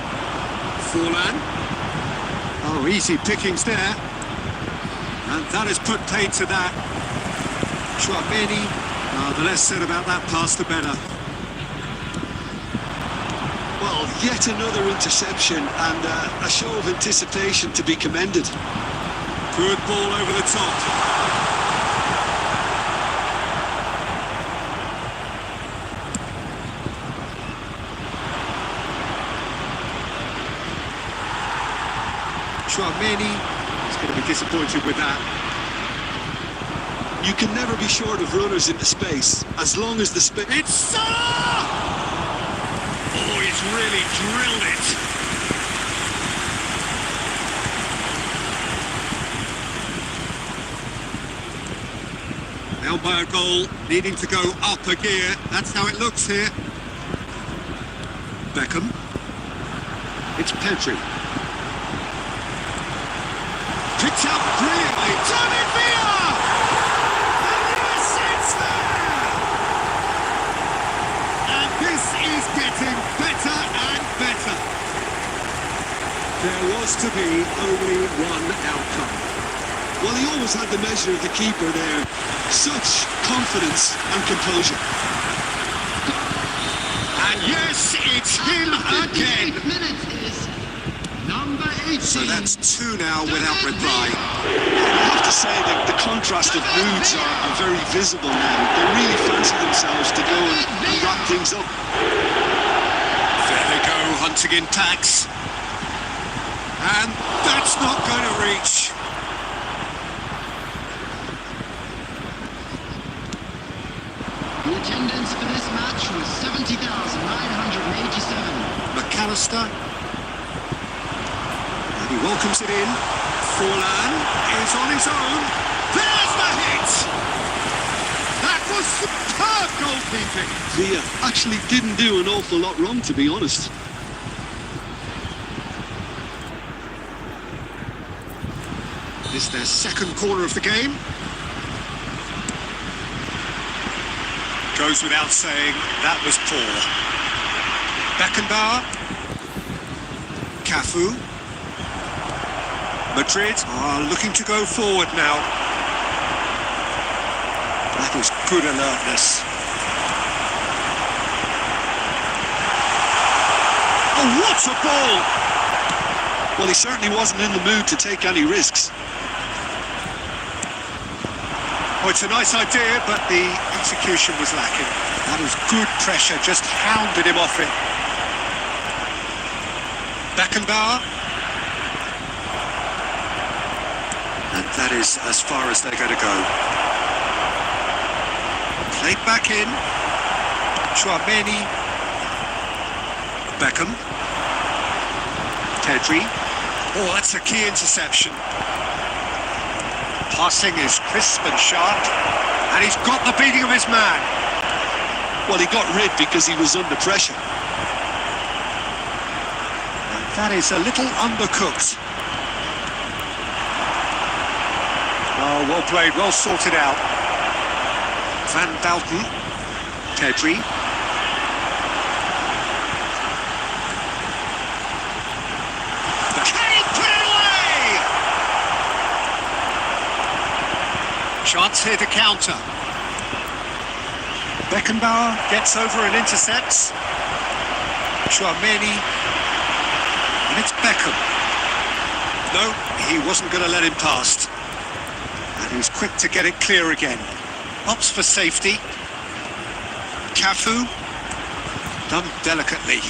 Forlan. Oh, easy pickings there. And that has put paid to that. Chouameni. The less said about that pass, the better. Well, yet another interception and a show of anticipation to be commended. Good ball over the top. Chouameni is going to be disappointed with that. You can never be short of runners into space, as long as the space... It's Salah! Oh, he's really drilled it. Held by a goal, needing to go up a gear. That's how it looks here. Beckham. It's Pedri. Picked up brilliantly. David Villa! And yes, it's there! And this is getting better and better. There was to be only one outcome. Well, he always had the measure of the keeper there. Such confidence and composure. And yes, it's him again. So that's two now without reply. I have to say that the contrast of moods are very visible now. They really fancy themselves to go and wrap things up. There they go, hunting in packs. And that's not going to reach. The attendance for this match was 70,987. McAllister. And he welcomes it in. Forlan is on his own. There's the hit! That was superb goalkeeping. Villa actually didn't do an awful lot wrong, to be honest. This is their second corner of the game. Goes without saying, that was poor. Beckenbauer. Cafu. Madrid are looking to go forward now. That was good alertness. Oh, what a ball! Well, he certainly wasn't in the mood to take any risks. Oh, it's a nice idea, but the execution was lacking. That was good pressure, just hounded him off it. Beckenbauer. And that is as far as they're going to go. Played back in. Chouameni. Beckham. Pedri. Oh, that's a key interception. Passing is crisp and sharp. And he's got the beating of his man. Well, he got rid because he was under pressure. And that is a little undercooked. Oh, well played, well sorted out. Van Dalten. Pedri. Can he put it away? Chance here to counter. Beckenbauer gets over and intercepts. Chouameni. And it's Beckham. No, he wasn't going to let him past. And he was quick to get it clear again. Opts for safety. Cafu. Done delicately.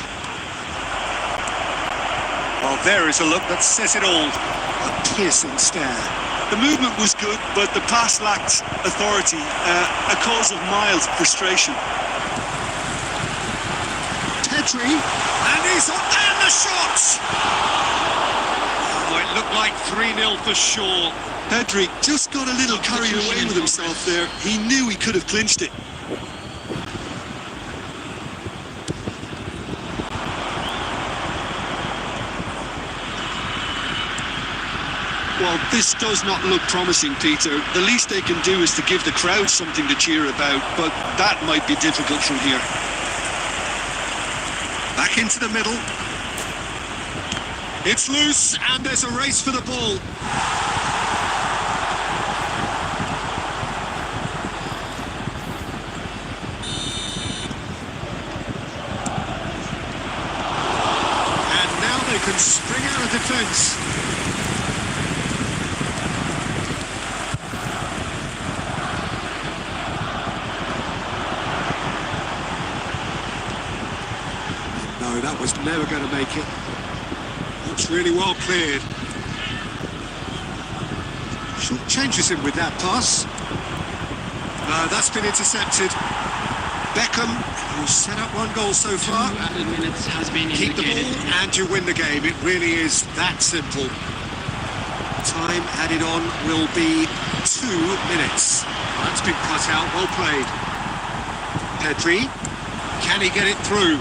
Well, there is a look that says it all. A piercing stare. The movement was good, but the pass lacked authority, a cause of mild frustration. Pedri, and he's on there, and the shot! Oh, it looked like 3-0 for sure. Pedri just got a little carried away with himself there. He knew he could have clinched it. Well, this does not look promising, Peter. The least they can do is to give the crowd something to cheer about, but that might be difficult from here. Back into the middle. It's loose, and there's a race for the ball. And now they can spring out of defence. No, that was never going to make it. It's really well cleared. Short changes him with that pass. No, that's been intercepted. Beckham, who's set up one goal so far. 2 added minutes has been Keep the indicated. ball and you win the game. It really is that simple. Time added on will be 2 minutes. That's been cut out, well played. Pedri, can he get it through?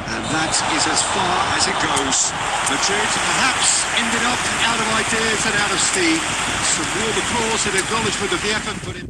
And that is as far as it goes. Madrid perhaps ended up out of ideas and out of steam. Some warm applause and acknowledgement of the effort put in.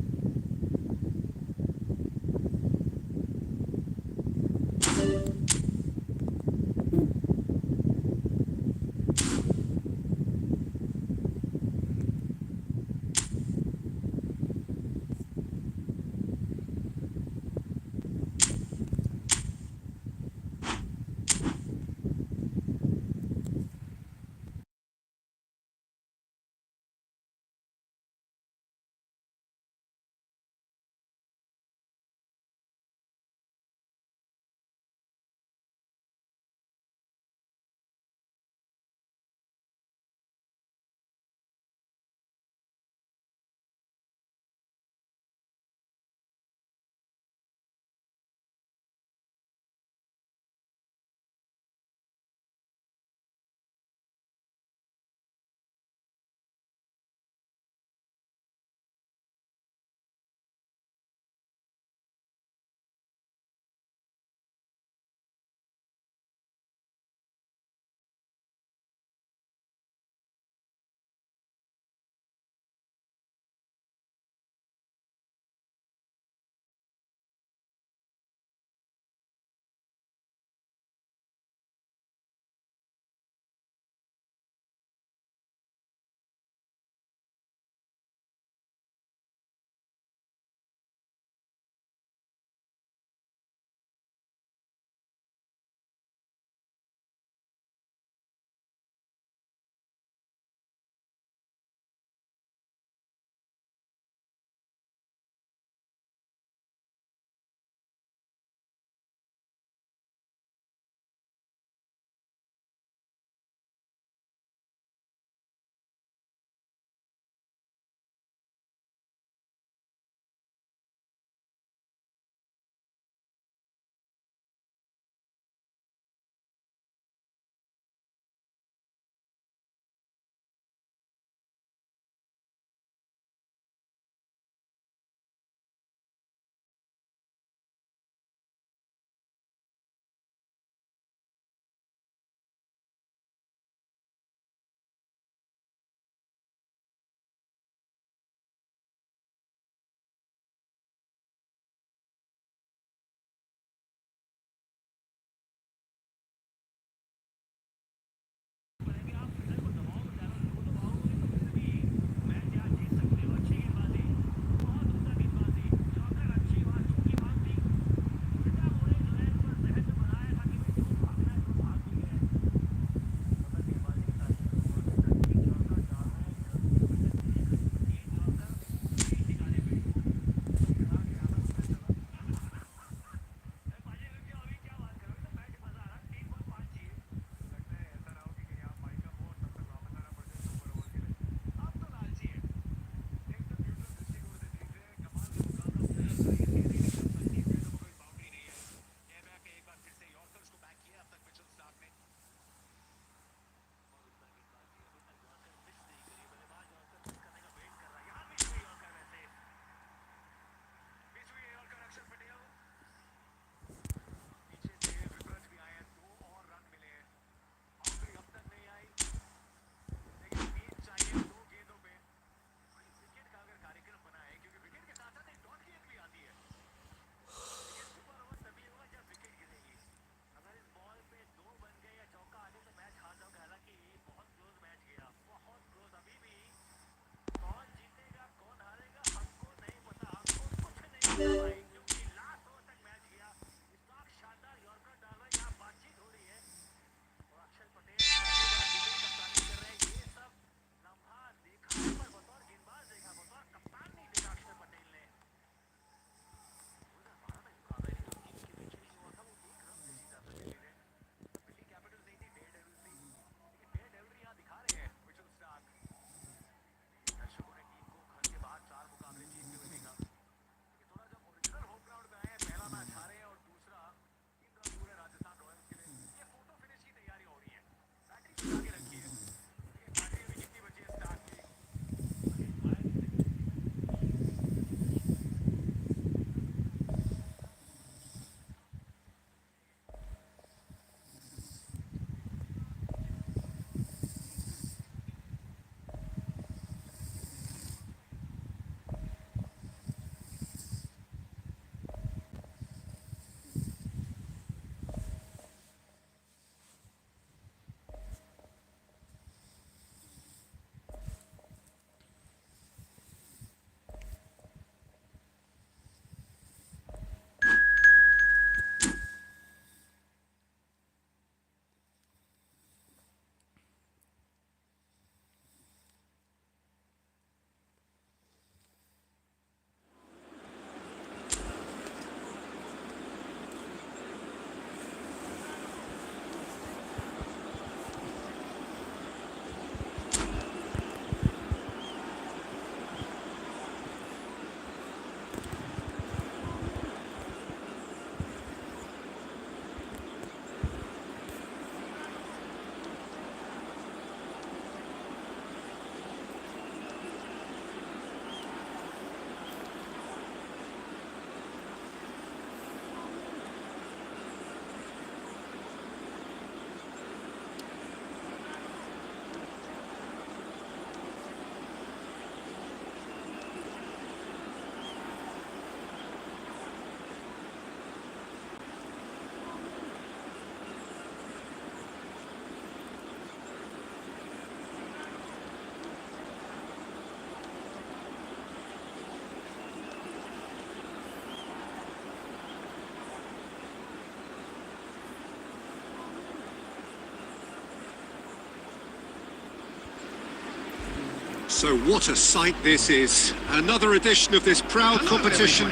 So what a sight this is. Another edition of this proud competition,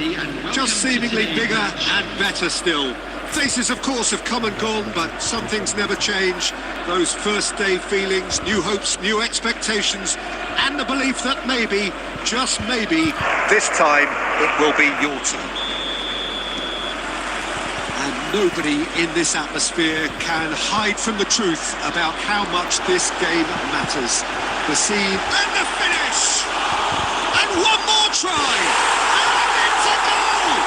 just seemingly bigger and better still. Faces, of course, have come and gone, but some things never change. Those first day feelings, new hopes, new expectations, and the belief that maybe, just maybe, this time it will be your turn. And nobody in this atmosphere can hide from the truth about how much this game matters. The scene and the finish! And one more try! And it's a goal!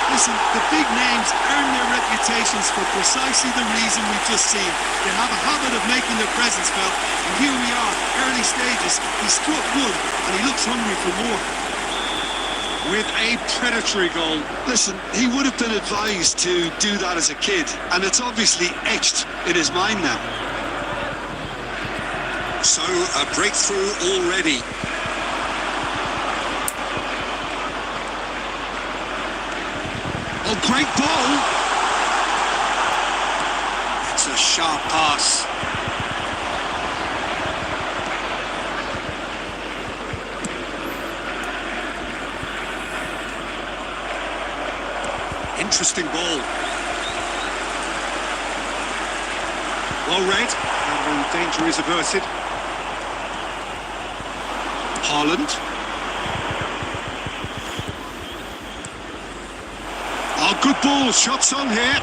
Listen, the big names earn their reputations for precisely the reason we've just seen. They have a habit of making their presence felt, and here we are, early stages. He struck one, and he looks hungry for more. With a predatory goal. Listen, he would have been advised to do that as a kid, and it's obviously etched in his mind now. So, a breakthrough already. Oh, great ball! It's a sharp pass. Interesting ball. Well read, and the danger is averted. Haaland. Oh, good ball, shots on here.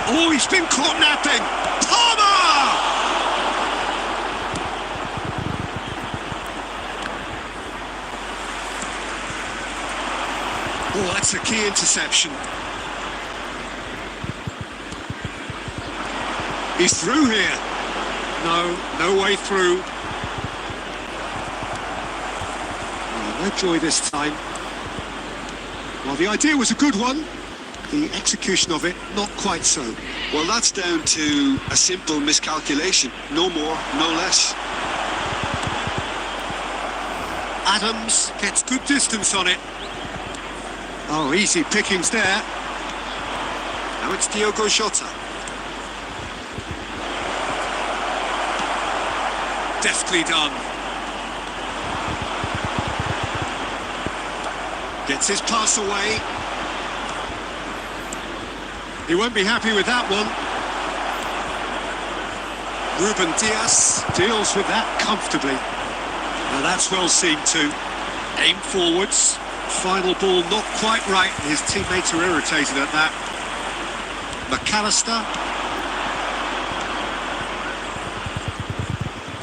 Oh, he's been caught napping. Palmer! Oh, that's a key interception. He's through here. No way through. No joy this time. Well, the idea was a good one. The execution of it, not quite so. Well, that's down to a simple miscalculation. No more, no less. Adams gets good distance on it. Oh, easy pickings there. Now it's Diogo Jota. Deftly done. Gets his pass away. He won't be happy with that one. Ruben Dias deals with that comfortably. Now that's well seen too. Aim forwards. Final ball not quite right. His teammates are irritated at that. McAllister.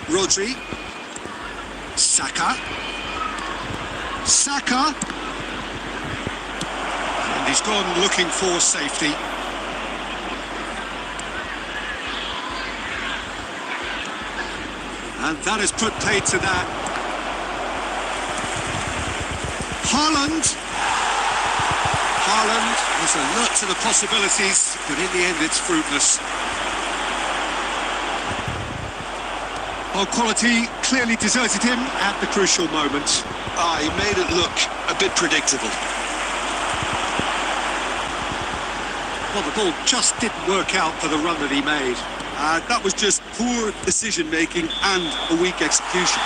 Rodri. Saka. Saka. And he's gone looking for safety. And that has put paid to that. Haaland was alert to the possibilities, but in the end it's fruitless. Well, quality clearly deserted him at the crucial moment. He made it look a bit predictable. Well, the ball just didn't work out for the run that he made. That was just poor decision-making and a weak execution.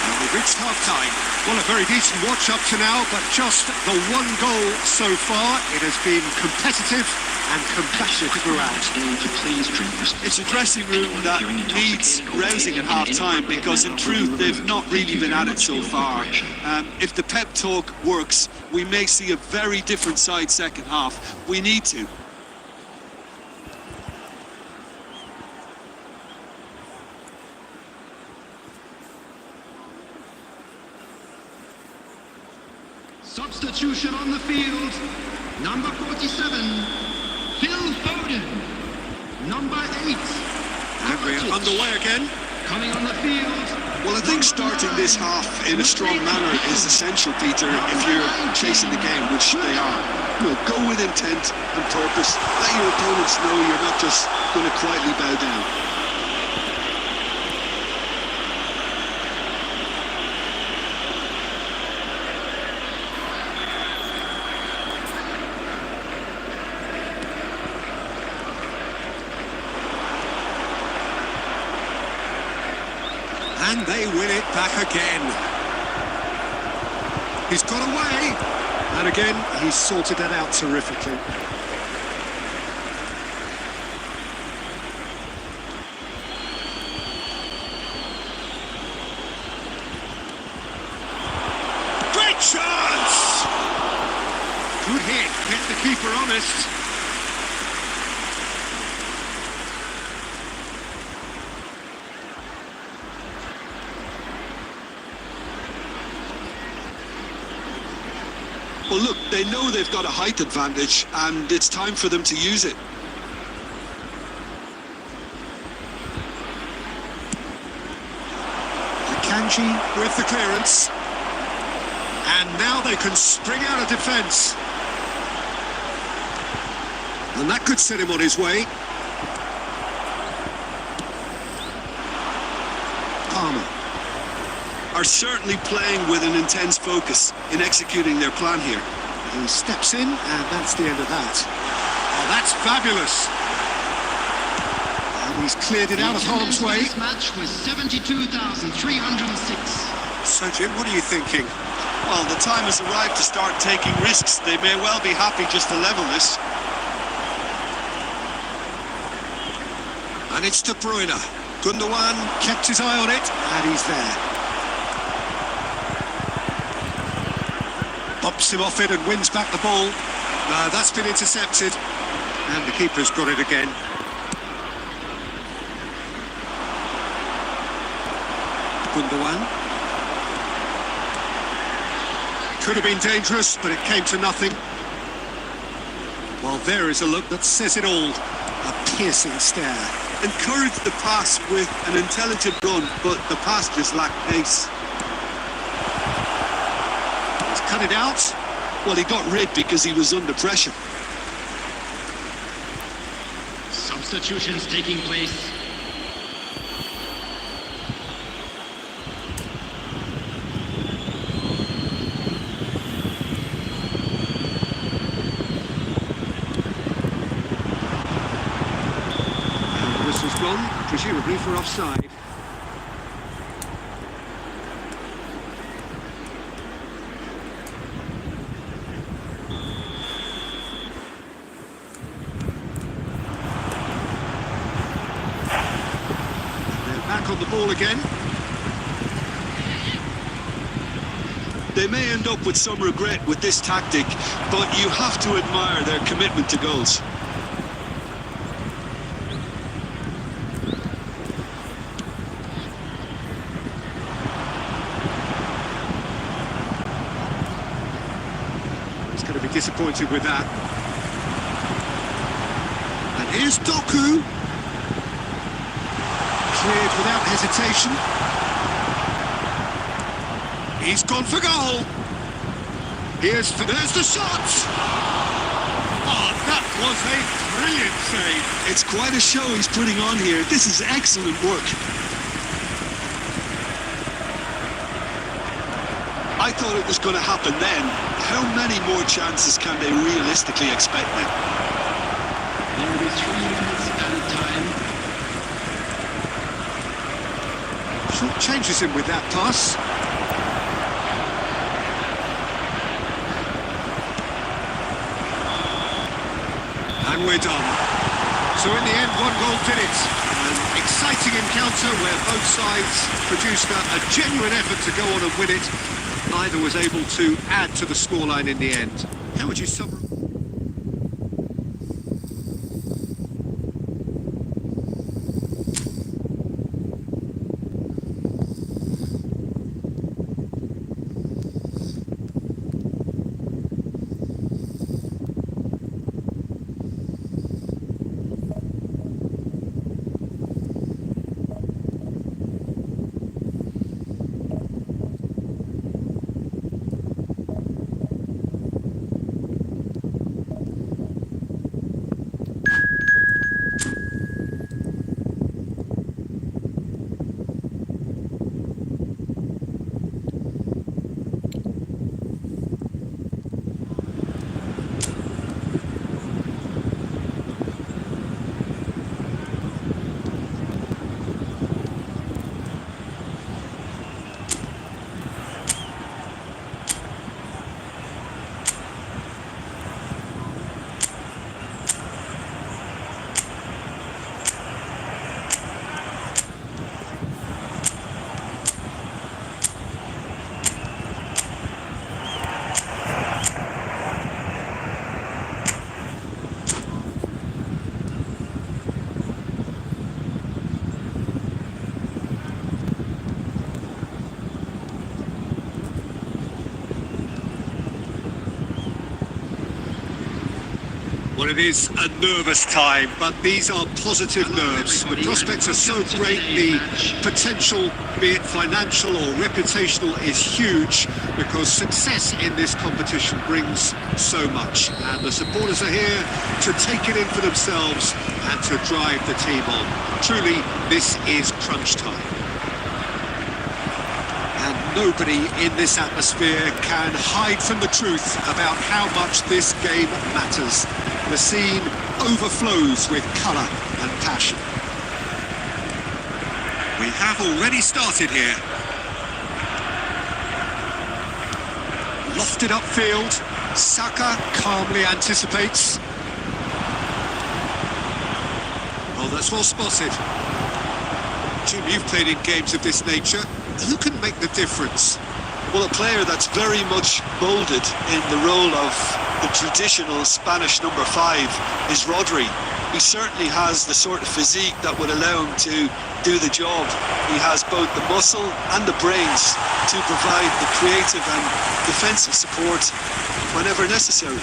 And we've reached half-time. Well, a very decent watch up to now, but just the one goal so far. It has been competitive and compassionate throughout. It's a dressing room that needs rousing at half-time because, in truth, they've not really been at it so far. If the pep talk works, we may see a very different side second half. We need to. Substitution on the field. Number 47, Phil Foden. Number 8, And we're underway again. coming on the field. Well, I think starting this half in a strong manner is essential, Peter, if you're chasing the game, which they are. Go with intent and purpose. Let your opponents know you're not just going to quietly bow down. And they win it back again. He's got away. And again, he's sorted that out terrifically. Great chance! Good hit. Get the keeper honest. Well, look, they know they've got a height advantage, and it's time for them to use it. Kanji with the clearance. And now they can spring out of defence. And that could set him on his way. Palmer. Are certainly playing with an intense focus in executing their plan here. He steps in, and that's the end of that. Oh, that's fabulous. And he's cleared it out of harm's way. This match was 72,306. So, Jim, what are you thinking? Well, the time has arrived to start taking risks. They may well be happy just to level this. And it's De Bruyne. Gundogan kept his eye on it, and he's there. Bumps him off it and wins back the ball. That's been intercepted. And the keeper's got it again. Gundogan. Could have been dangerous, but it came to nothing. Well, there is a look that says it all. A piercing stare. Encouraged the pass with an intelligent run, but the pass just lacked pace. He's cut it out. Well, he got rid because he was under pressure. Substitutions taking place. presumably for offside. They're back on the ball again. They may end up with some regret with this tactic, but you have to admire their commitment to goals. He's going to be disappointed with that. And here's Doku. Cleared without hesitation. He's gone for goal. There's the shot. Oh, that was a brilliant save. It's quite a show he's putting on here. This is excellent work. I thought it was going to happen then. How many more chances can they realistically expect now? There will be 3 minutes added time. Short changes him with that pass. And we're done. So in the end, 1 goal did it. An exciting encounter where both sides produced a genuine effort to go on and win it. Neither was able to add to the scoreline in the end. How would you summarize? Well, it is a nervous time, but these are positive nerves. The prospects are so great, the potential, be it financial or reputational, is huge because success in this competition brings so much. And the supporters are here to take it in for themselves and to drive the team on. Truly, this is crunch time. And nobody in this atmosphere can hide from the truth about how much this game matters. The scene overflows with colour and passion. We have already started here. Lofted upfield, Saka calmly anticipates. Oh, that's well spotted. Jim, you've played in games of this nature. Who can make the difference? Well, a player that's very much moulded in the role of the traditional Spanish number 5 is Rodri. He certainly has the sort of physique that would allow him to do the job. He has both the muscle and the brains to provide the creative and defensive support whenever necessary.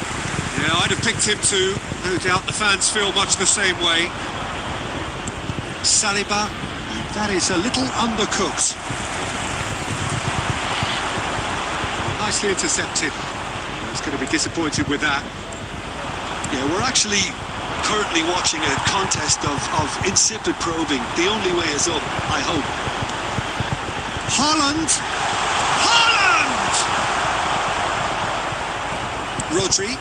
Yeah, I'd have picked him too. No doubt the fans feel much the same way. Saliba, that is a little undercooked. Nicely intercepted. He's going to be disappointed with that. Yeah, we're actually currently watching a contest of insipid probing. The only way is up, I hope. Haaland! Haaland! Rodri.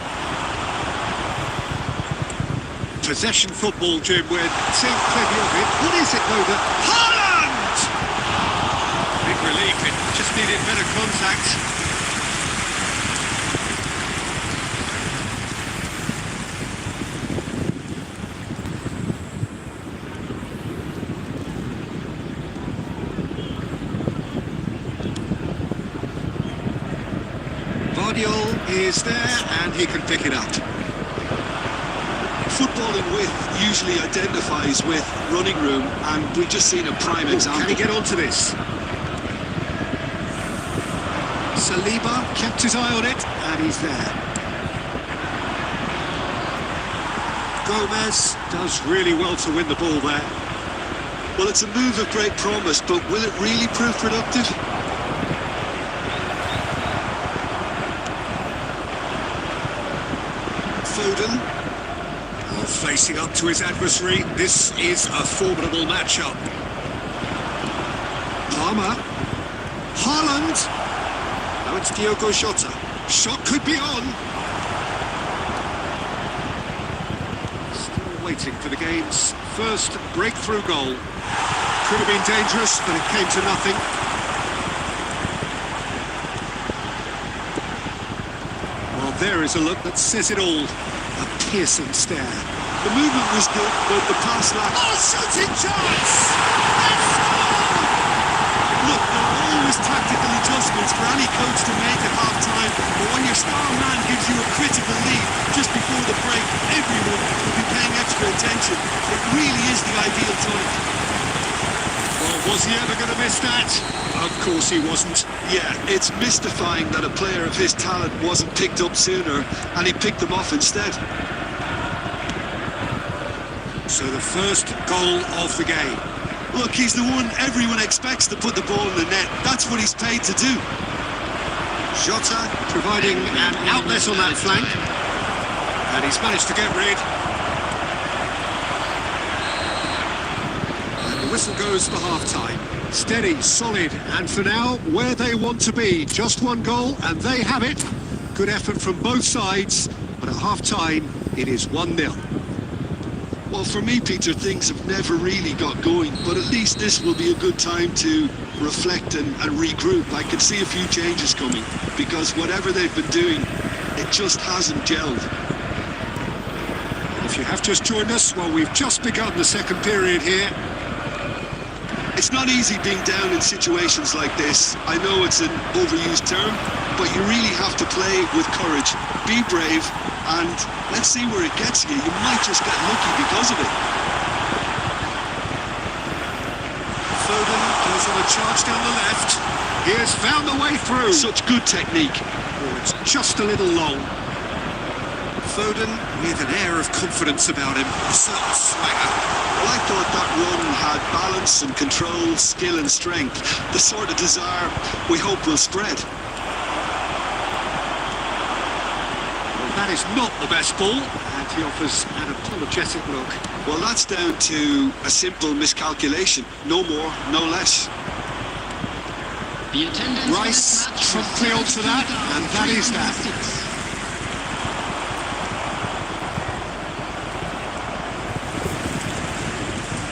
Possession football, Jim, we're seeing plenty of it. What is it, though, that... Haaland! Big relief, it just needed better contact. Is there, and he can pick it up. Footballing width usually identifies with running room, and we've just seen a prime example. Can he get onto this? Saliba kept his eye on it, and he's there. Gomez does really well to win the ball there. Well, it's a move of great promise, but will it really prove productive? Foden, facing up to his adversary. This is a formidable matchup. Palmer, Haaland. Now it's Diogo Jota. Shot could be on. Still waiting for the game's first breakthrough goal. Could have been dangerous, but it came to nothing. Well, there is a look that says it all. A piercing stare. The movement was good, but the pass lacked... Oh, shooting chance! Let's score! Look, there are always tactical adjustments for any coach to make at half-time, but when your star man gives you a critical lead just before the break, everyone will be paying extra attention. It really is the ideal time. Well, was he ever going to miss that? Of course he wasn't. Yeah, it's mystifying that a player of his talent wasn't picked up sooner, and he picked them off instead. So the first goal of the game. Look, he's the one everyone expects to put the ball in the net. That's what he's paid to do. Jota providing an outlet on that flank. And he's managed to get rid. And the whistle goes for half-time. Steady, solid, and for now, where they want to be. Just one goal, and they have it. Good effort from both sides, but at half-time, it is 1-0. Well, for me, Peter, things have never really got going, but at least this will be a good time to reflect and regroup. I can see a few changes coming, because whatever they've been doing, it just hasn't gelled. If you have just joined us, well, we've just begun the second period here. It's not easy being down in situations like this. I know it's an overused term, but you really have to play with courage. Be brave, and let's see where it gets you. You might just get lucky because of it. Foden goes on a charge down the left. He has found the way through. Such good technique. Oh, it's just a little long. Foden with an air of confidence about him. A certain swagger. Well, I thought that run had balance and control, skill and strength. The sort of desire we hope will spread. That is not the best ball, and he offers an apologetic look. Well, that's down to a simple miscalculation. No more, no less. The attendance Rice promptly onto that, and that is that.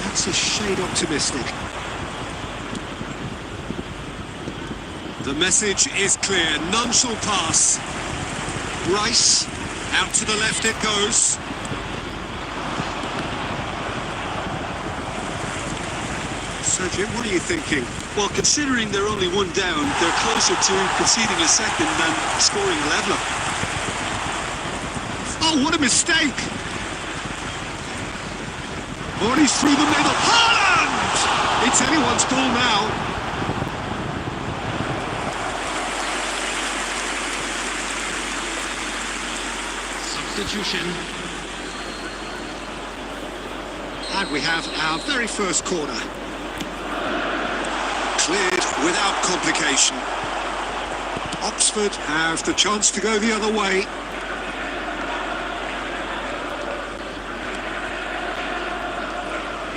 That's a shade optimistic. The message is clear, none shall pass. Rice, out to the left it goes. So Jim, what are you thinking? Well, considering they're only one down, they're closer to conceding a second than scoring a leveller. Oh, what a mistake! Oh, he's through the middle. Haaland! It's anyone's ball now. Substitution. And we have our very first corner. Cleared without complication. Oxford have the chance to go the other way.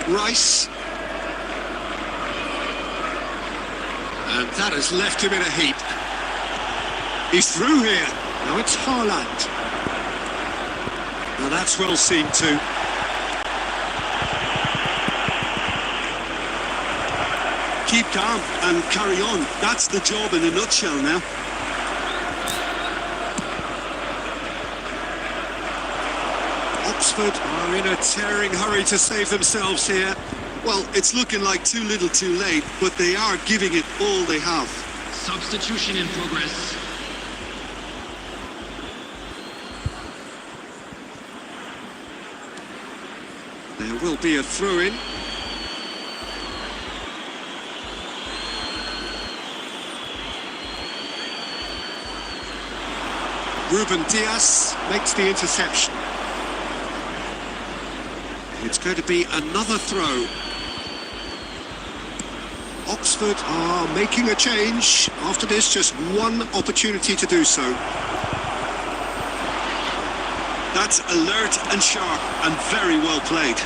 Rice. And that has left him in a heap. He's through here. Now it's Haaland. Now that's well seen too. Keep calm and carry on. That's the job in a nutshell now. Oxford are in a tearing hurry to save themselves here. Well, it's looking like too little too late, but they are giving it all they have. Substitution in progress. There will be a throw-in. Ruben Diaz makes the interception. It's going to be another throw. Oxford are making a change. After this, just one opportunity to do so. That's alert and sharp and very well played.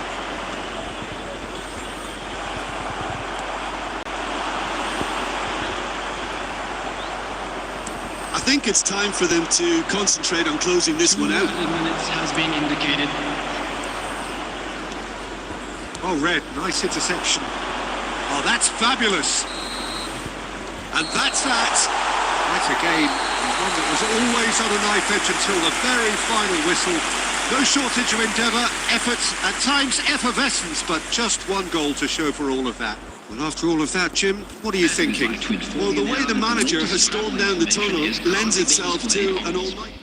I think it's time for them to concentrate on closing this one out. 2 minutes has been indicated. Oh, Red, nice interception. Oh, that's fabulous. And that's that. What a game. One that was always on a knife edge until the very final whistle. No shortage of endeavour, effort, at times effervescence, but just one goal to show for all of that. Well, after all of that, Jim, what are you thinking? Well, the way the manager has stormed down the tunnel lends itself to an almighty...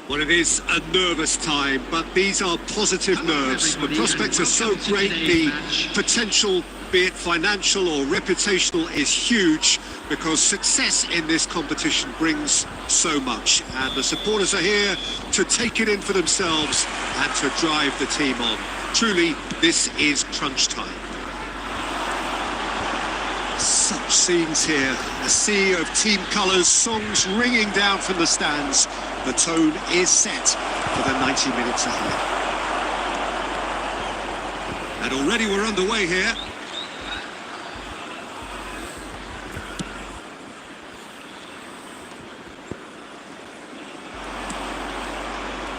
Well, it is a nervous time, but these are positive nerves. The prospects are so great, the potential, be it financial or reputational, is huge because success in this competition brings so much. And the supporters are here to take it in for themselves and to drive the team on. Truly, this is crunch time. Such scenes here, a sea of team colours, songs ringing down from the stands. The tone is set for the 90 minutes ahead. And already we're underway here.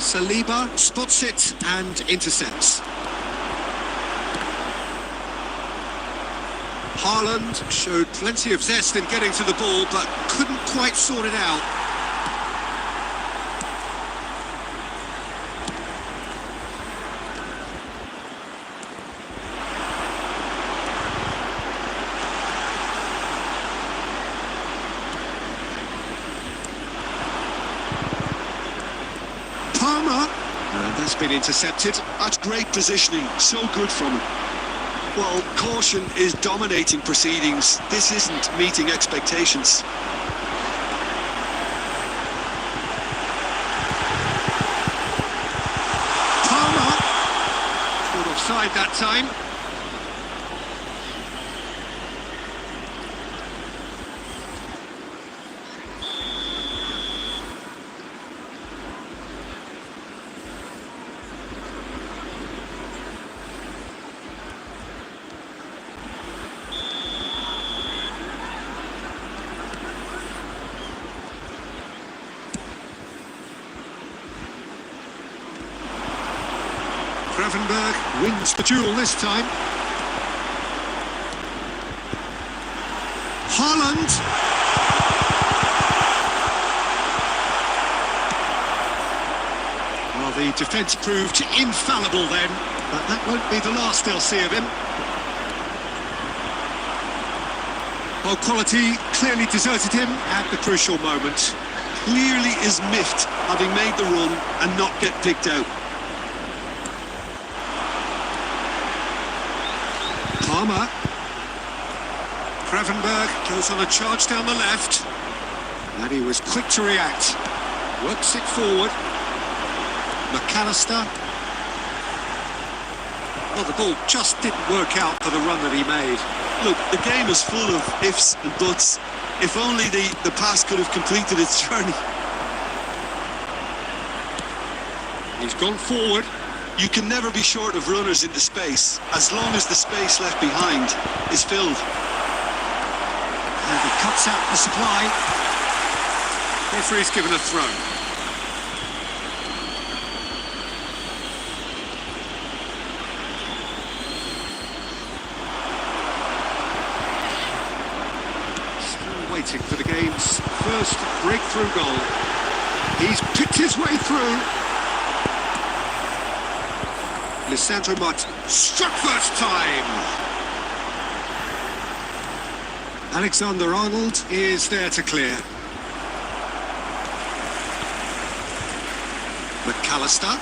Saliba spots it and intercepts. Haaland showed plenty of zest in getting to the ball, but couldn't quite sort it out. Palmer, And that's been intercepted. that's great positioning, so good from him. Well, caution is dominating proceedings. This isn't meeting expectations. Palmer. Caught offside that time. Gravenberg wins the duel this time. Haaland. Well, the defence proved infallible then, but that won't be the last they'll see of him. Well, quality clearly deserted him at the crucial moment. Clearly is miffed having made the run and not get picked out. Palmer. Gravenberg goes on a charge down the left. And he was quick to react. Works it forward. McAllister. Well, the ball just didn't work out for the run that he made. Look, the game is full of ifs and buts. If only the pass could have completed its journey. He's gone forward. You can never be short of runners into space, as long as the space left behind is filled. And he cuts out the supply. Referee's given a throw. Still waiting for the game's first breakthrough goal. He's picked his way through. Lisandro Martinez struck first time. Alexander-Arnold is there to clear. McAllister.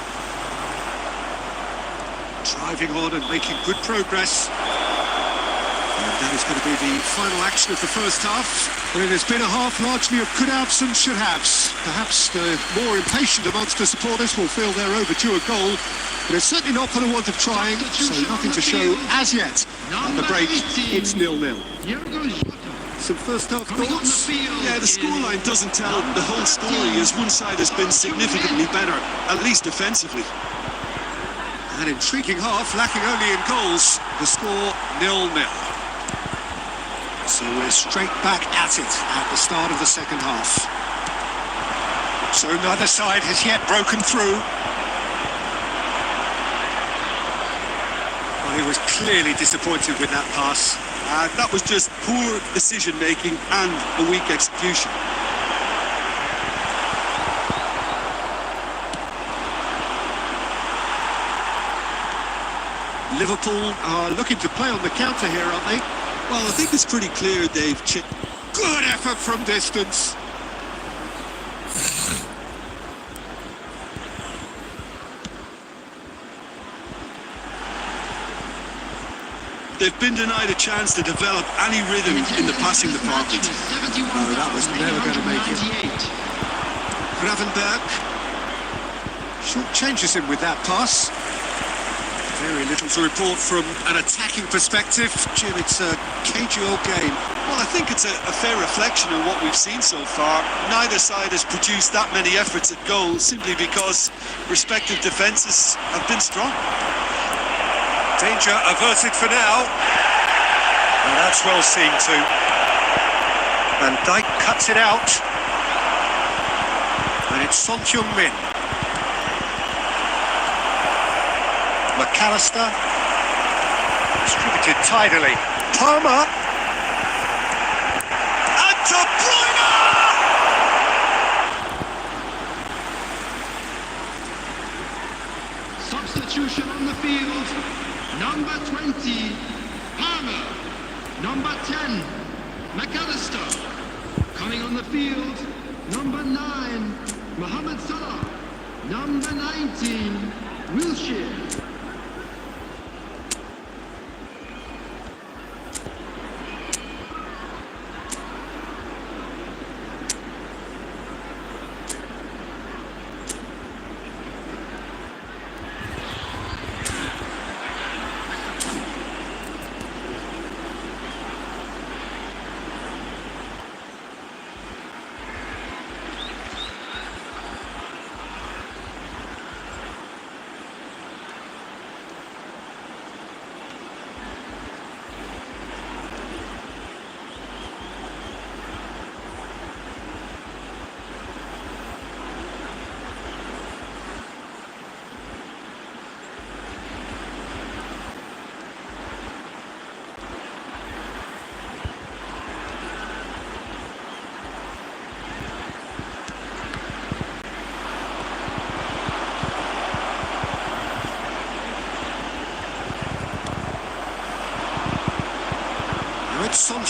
Driving on and making good progress. And that is going to be the final action of the first half. Well, it has been a half largely of could-haves and should-haves. Perhaps the more impatient amongst the supporters will feel they're overdue a goal. But it's certainly not for the want of trying, so nothing to show as yet. At the break, it's 0-0. Some first half thoughts? Yeah, the scoreline doesn't tell the whole story, as one side has been significantly better, at least defensively. An intriguing half, lacking only in goals. The score 0-0. So we're straight back at it at the start of the second half. So neither side has yet broken through. Well, he was clearly disappointed with that pass. That was just poor decision-making and a weak execution. Liverpool are looking to play on the counter here, aren't they? Well, I think it's pretty clear they've... Good effort from distance. They've been denied a chance to develop any rhythm in the passing department. No, that was never going to make it. Gravenberg short changes him with that pass. Very little to report from an attacking perspective. Jim, it's a cagey old game. Well, I think it's a fair reflection on what we've seen so far. Neither side has produced that many efforts at goal simply because respective defences have been strong. Danger averted for now. And that's well seen too. Van Dijk cuts it out. And it's Son Heung-min. McAllister. Distributed tidily. Palmer. And De Bruyne! Substitution on the field. Number 20, Palmer. Number 10, McAllister. Coming on the field, number 9, Mohamed Salah. Number 19, Wilshere.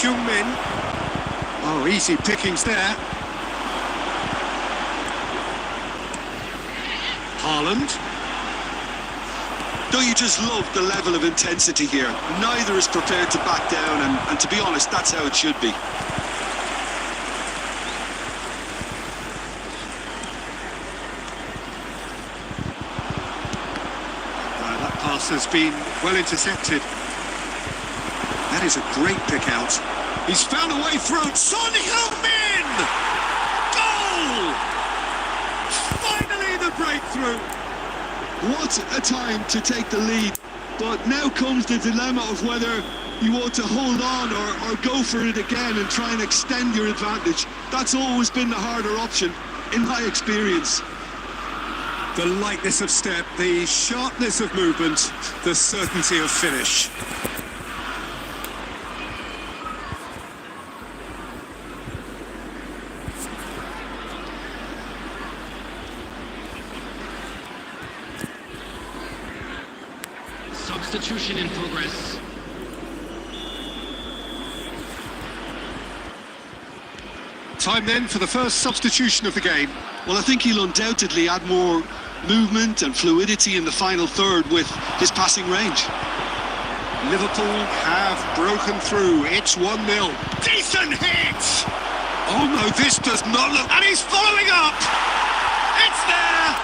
Heung-min. Oh, easy pickings there. Haaland. Don't you just love the level of intensity here? Neither is prepared to back down, and to be honest, that's how it should be. That pass has been well intercepted. That is a great pick out. He's found a way through. Son Heung-min! Goal! Finally the breakthrough. What a time to take the lead. But now comes the dilemma of whether you want to hold on or go for it again and try and extend your advantage. That's always been the harder option, in my experience. The lightness of step, the sharpness of movement, the certainty of finish. Substitution in progress. Time then for the first substitution of the game. Well, I think he'll undoubtedly add more movement and fluidity in the final third with his passing range. Liverpool have broken through. It's 1-0. Decent hit! Oh no, this does not look... And he's following up! It's there!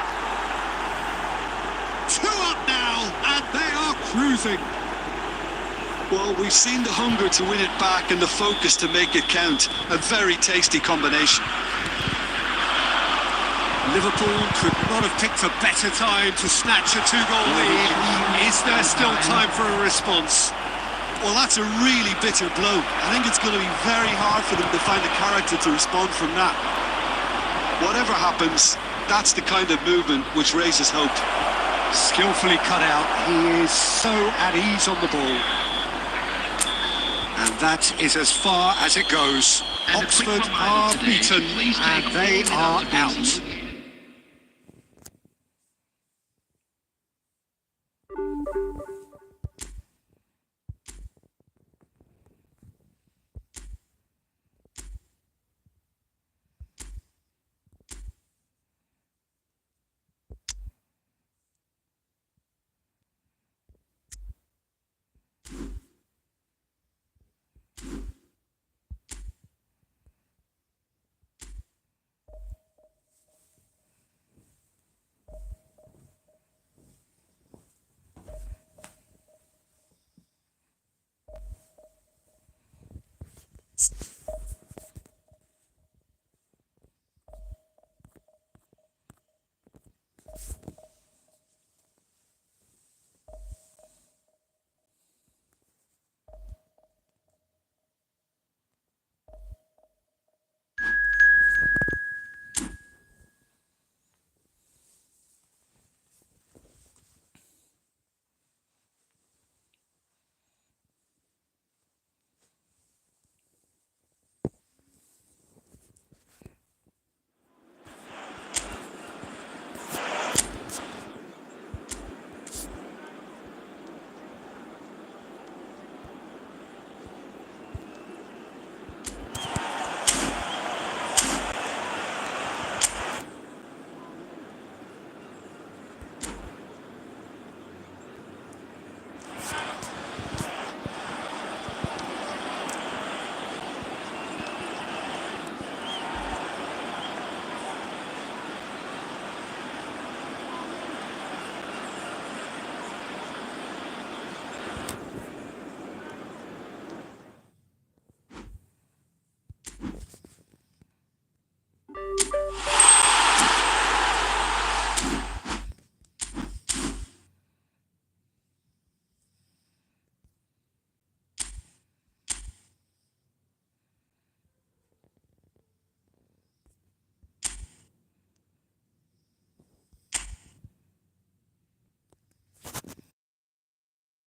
2 up now, and they are cruising. Well, we've seen the hunger to win it back and the focus to make it count. A very tasty combination. Liverpool could not have picked a better time to snatch a 2-goal lead. Is there still time for a response? Well, that's a really bitter blow. I think it's going to be very hard for them to find the character to respond from that. Whatever happens, that's the kind of movement which raises hope. Skillfully cut out, he is so at ease on the ball. And that is as far as it goes. And Oxford are beaten, and they are out. Psst.